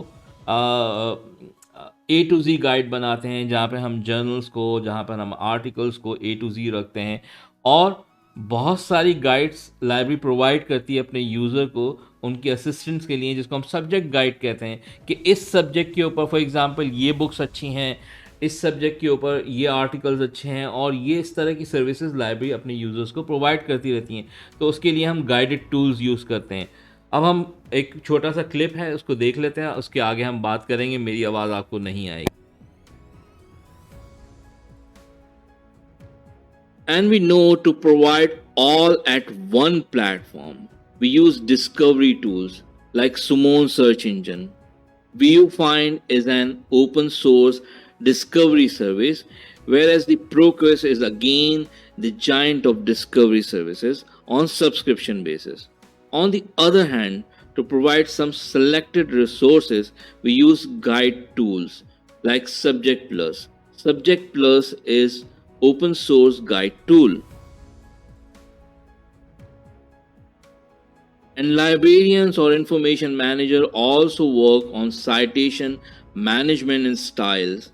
ए टू ज़ी गाइड बनाते हैं, जहाँ पे हम जर्नल्स को, जहाँ पर हम आर्टिकल्स को ए टू ज़ी रखते हैं। और बहुत सारी गाइड्स लाइब्रेरी प्रोवाइड करती है अपने यूज़र को उनके असिस्टेंट्स के लिए, जिसको हम सब्जेक्ट गाइड कहते हैं, कि इस सब्जेक्ट के ऊपर फॉर एग्जांपल ये बुक्स अच्छी हैं, इस सब्जेक्ट के ऊपर ये आर्टिकल्स अच्छे हैं, और ये इस तरह की सर्विसेज लाइब्रेरी अपने यूज़र्स को प्रोवाइड करती रहती हैं। तो उसके लिए हम गाइडेड टूल्स यूज़ करते हैं। अब हम एक छोटा सा क्लिप है उसको देख लेते हैं, उसके आगे हम बात करेंगे। मेरी आवाज़ आपको नहीं आएगी। And we know to provide all at one platform. We use discovery tools like Summon search engine. VuFind is an open source discovery service, whereas the Procus is again the giant of discovery services on subscription basis. On the other hand, to provide some selected resources, we use guide tools like Subject Plus. Subject Plus is open source guide tool. And librarians or information manager also work on citation management and styles.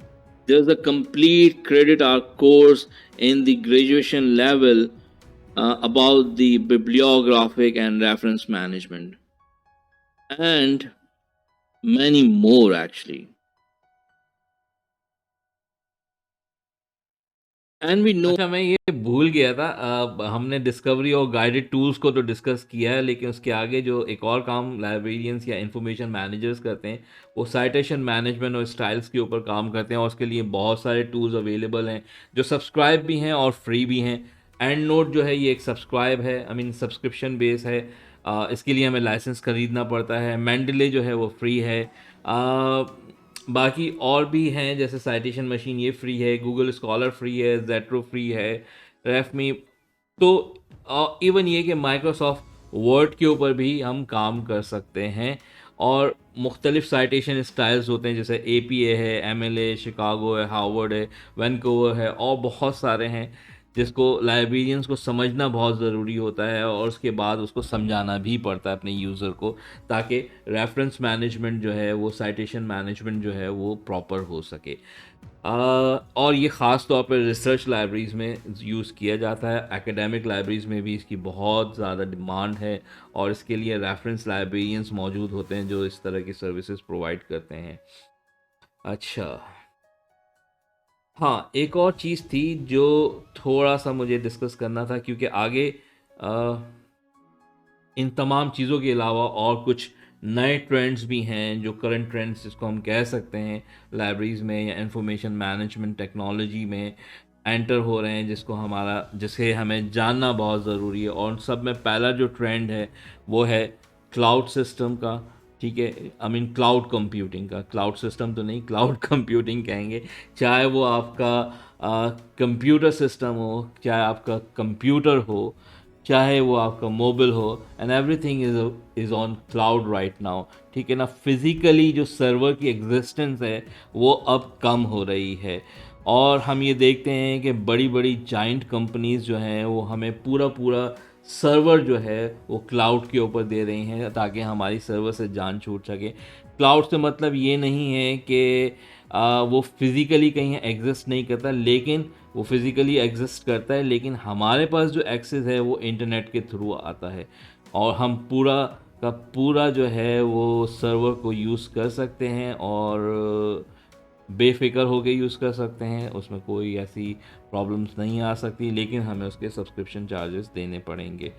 There's a complete credit arc course in the graduation level about the bibliographic and reference management, and many more actually. And we know अच्छा, मैं ये भूल गया था। हमने discovery और guided tools को तो डिस्कस किया है, लेकिन उसके आगे जो एक और काम लाइब्रेरियंस या इंफॉर्मेशन मैनेजर्स करते हैं, वो साइटेशन मैनेजमेंट और स्टाइल्स के ऊपर काम करते हैं, और उसके लिए बहुत सारे टूल्स अवेलेबल हैं जो सब्सक्राइब भी हैं और फ्री भी हैं। एंड नोट जो है ये एक सब्सक्राइब है, आई मीन सब्सक्रिप्शन बेस है। इसके लिए हमें लाइसेंस खरीदना पड़ता है। मैंडले जो है वो फ्री है। बाकी और भी हैं, जैसे साइटेशन मशीन ये फ्री है, गूगल स्कॉलर फ्री है, जेट्रो फ्री है, रेफमी। तो इवन ये कि माइक्रोसॉफ्ट वर्ड के ऊपर भी हम काम कर सकते हैं। और मुख्तलिफ साइटेशन स्टाइल्स होते हैं, जैसे APA है, MLA, शिकागो है, हार्वर्ड है, वैनकूवर है, और बहुत सारे हैं जिसको लाइब्रेरियंस को समझना बहुत ज़रूरी होता है, और उसके बाद उसको समझाना भी पड़ता है अपने यूज़र को, ताकि रेफरेंस मैनेजमेंट जो है वो, साइटेशन मैनेजमेंट जो है वो प्रॉपर हो सके। और ये ख़ास तौर पर रिसर्च लाइब्रेरीज़ में यूज़ किया जाता है। एकेडमिक लाइब्रेरीज़ में भी इसकी बहुत ज़्यादा डिमांड है, और इसके लिए रेफरेंस लाइब्रेरियंस मौजूद होते हैं जो इस तरह की सर्विसेज प्रोवाइड करते हैं। अच्छा, हाँ, एक और चीज़ थी जो थोड़ा-सा मुझे डिस्कस करना था, क्योंकि आगे अ, इन तमाम चीज़ों के अलावा और कुछ नए ट्रेंड्स भी हैं, जो करंट ट्रेंड्स जिसको हम कह सकते हैं लाइब्रेरीज़ में या इंफॉर्मेशन मैनेजमेंट टेक्नोलॉजी में एंटर हो रहे हैं, जिसे हमें जानना बहुत ज़रूरी है। और उन सब में पहला जो ट्रेंड है वो है क्लाउड सिस्टम का। ठीक है, आई मीन क्लाउड कंप्यूटिंग का। क्लाउड सिस्टम तो नहीं, क्लाउड कंप्यूटिंग कहेंगे। चाहे वो आपका कंप्यूटर सिस्टम हो, चाहे आपका कंप्यूटर हो, चाहे वो आपका मोबाइल हो, and everything is on cloud right now. ठीक है ना, फिज़िकली जो सर्वर की एग्जिस्टेंस है वो अब कम हो रही है। और हम ये देखते हैं कि बड़ी बड़ी जाइंट कंपनीज जो हैं वो हमें पूरा पूरा सर्वर जो है वो क्लाउड के ऊपर दे रही हैं, ताकि हमारी सर्वर से जान छूट सके। क्लाउड से मतलब ये नहीं है कि वो फिज़िकली कहीं एग्जिस्ट नहीं करता, लेकिन वो फिज़िकली एग्जिस्ट करता है, लेकिन हमारे पास जो एक्सेस है वो इंटरनेट के थ्रू आता है, और हम पूरा का पूरा जो है वो सर्वर को यूज़ कर सकते हैं, और बेफ़िक्र होके यूज़ कर सकते हैं। उसमें कोई ऐसी प्रॉब्लम्स नहीं आ सकती, लेकिन हमें उसके सब्सक्रिप्शन चार्जेस देने पड़ेंगे।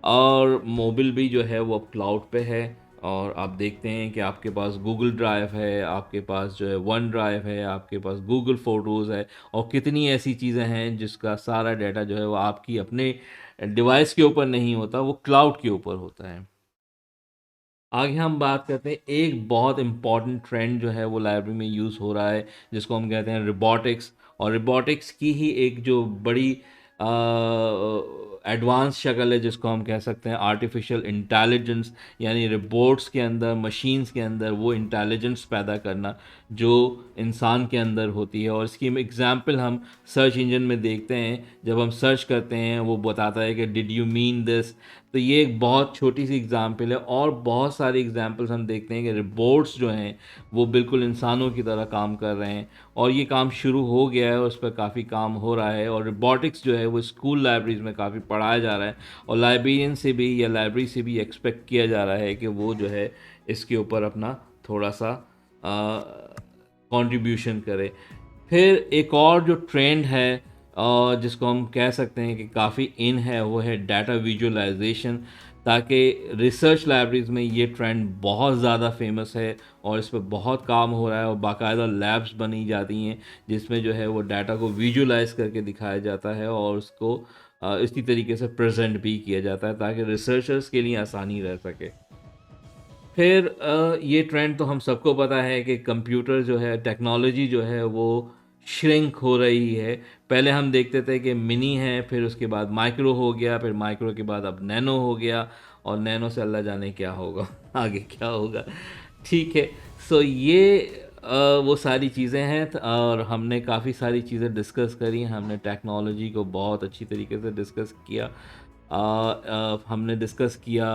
और मोबाइल भी जो है वो अब क्लाउड पे है, और आप देखते हैं कि आपके पास गूगल ड्राइव है, आपके पास जो है वन ड्राइव है, आपके पास गूगल फ़ोटोज़ है, और कितनी ऐसी चीज़ें हैं जिसका सारा डाटा जो है वो आपकी अपने डिवाइस के ऊपर नहीं होता, वो क्लाउड के ऊपर होता है। आगे हम बात करते हैं, एक बहुत इम्पॉर्टेंट ट्रेंड जो है वो लाइब्रेरी में यूज़ हो रहा है, जिसको हम कहते हैं रोबोटिक्स। और रोबोटिक्स की ही एक जो बड़ी एडवांस शक्ल है, जिसको हम कह सकते हैं आर्टिफिशियल इंटेलिजेंस, यानी रोबोट्स के अंदर, मशीन्स के अंदर वो इंटेलिजेंस पैदा करना जो इंसान के अंदर होती है। और इसकी एग्जांपल हम सर्च इंजन में देखते हैं, जब हम सर्च करते हैं वो बताता है कि डिड यू मीन दिस। तो ये एक बहुत छोटी सी एग्जांपल है, और बहुत सारी एग्जांपल्स हम देखते हैं कि रोबोट्स जो हैं वो बिल्कुल इंसानों की तरह काम कर रहे हैं, और ये काम शुरू हो गया है, उस पर काफ़ी काम हो रहा है। और रोबोटिक्स जो है वो स्कूल लाइब्रेरीज में काफ़ी पढ़ाया जा रहा है, और लाइब्रेरियन से भी या लाइब्रेरी से भी एक्सपेक्ट किया जा रहा है कि वो जो है इसके ऊपर अपना थोड़ा सा कंट्रीब्यूशन करे। फिर एक और जो ट्रेंड है जिसको हम कह सकते हैं कि काफ़ी इन है, वो है डाटा विजुअलाइजेशन। ताकि रिसर्च लाइब्रेरीज में ये ट्रेंड बहुत ज़्यादा फेमस है, और इस पे बहुत काम हो रहा है, और बाकायदा लैब्स बनी जाती हैं जिसमें जो है वो डाटा को विजुअलाइज करके दिखाया जाता है, और उसको इसी तरीके से प्रेजेंट भी किया जाता है ताकि रिसर्चर्स के लिए आसानी रह सके। फिर ये ट्रेंड तो हम सबको पता है कि कंप्यूटर जो है, टेक्नोलॉजी जो है वो श्रिंक हो रही है। पहले हम देखते थे कि मिनी है, फिर उसके बाद माइक्रो हो गया, फिर माइक्रो के बाद अब नैनो हो गया, और नैनो से अल्लाह जाने क्या होगा आगे क्या होगा। ठीक है, सो ये वो सारी चीज़ें हैं, और हमने काफ़ी सारी चीज़ें डिस्कस करी। हमने टेक्नोलॉजी को बहुत अच्छी तरीके से डिस्कस किया। हमने डिस्कस किया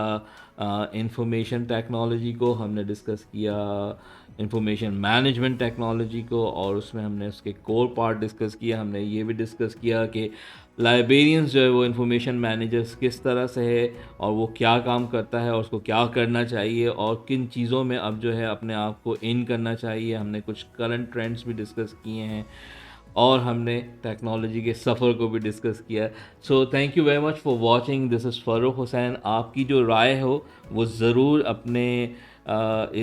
इंफॉर्मेशन टेक्नोलॉजी को, हमने डिस्कस किया इंफॉर्मेशन मैनेजमेंट टेक्नोलॉजी को, और उसमें हमने उसके कोर पार्ट डिस्कस किया। हमने ये भी डिस्कस किया कि लाइब्रेरियंस जो है वो इंफॉर्मेशन मैनेजर्स किस तरह से है, और वो क्या काम करता है, और उसको क्या करना चाहिए, और किन चीज़ों में अब जो है अपने आप को इन करना चाहिए। हमने कुछ करंट ट्रेंड्स भी डिस्कस किए हैं। और हमने टेक्नोलॉजी के सफ़र को भी डिस्कस किया। So thank you very much for watching. This is Farooq Hussain. आपकी जो राय हो वो ज़रूर अपने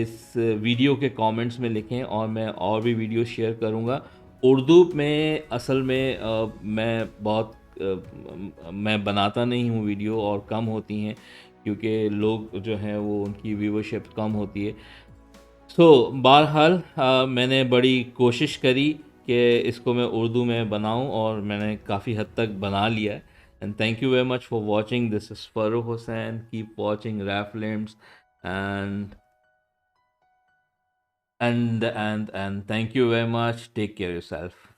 इस वीडियो के कमेंट्स में लिखें और मैं और भी वीडियो शेयर करूँगा। उर्दू में असल में मैं बहुत मैं बनाता नहीं हूँ वीडियो, और कम होती हैं क्योंकि लोग जो हैं वो उनकी व्यूवरशिप कम होती है। सो बहरहाल मैंने बड़ी कोशिश करी कि इसको मैं उर्दू में बनाऊं और मैंने काफ़ी हद तक बना लिया है। And thank you very much for watching. This is Farooq Hussain. Keep watching Rap Films and and thank you very much. Take care of yourself.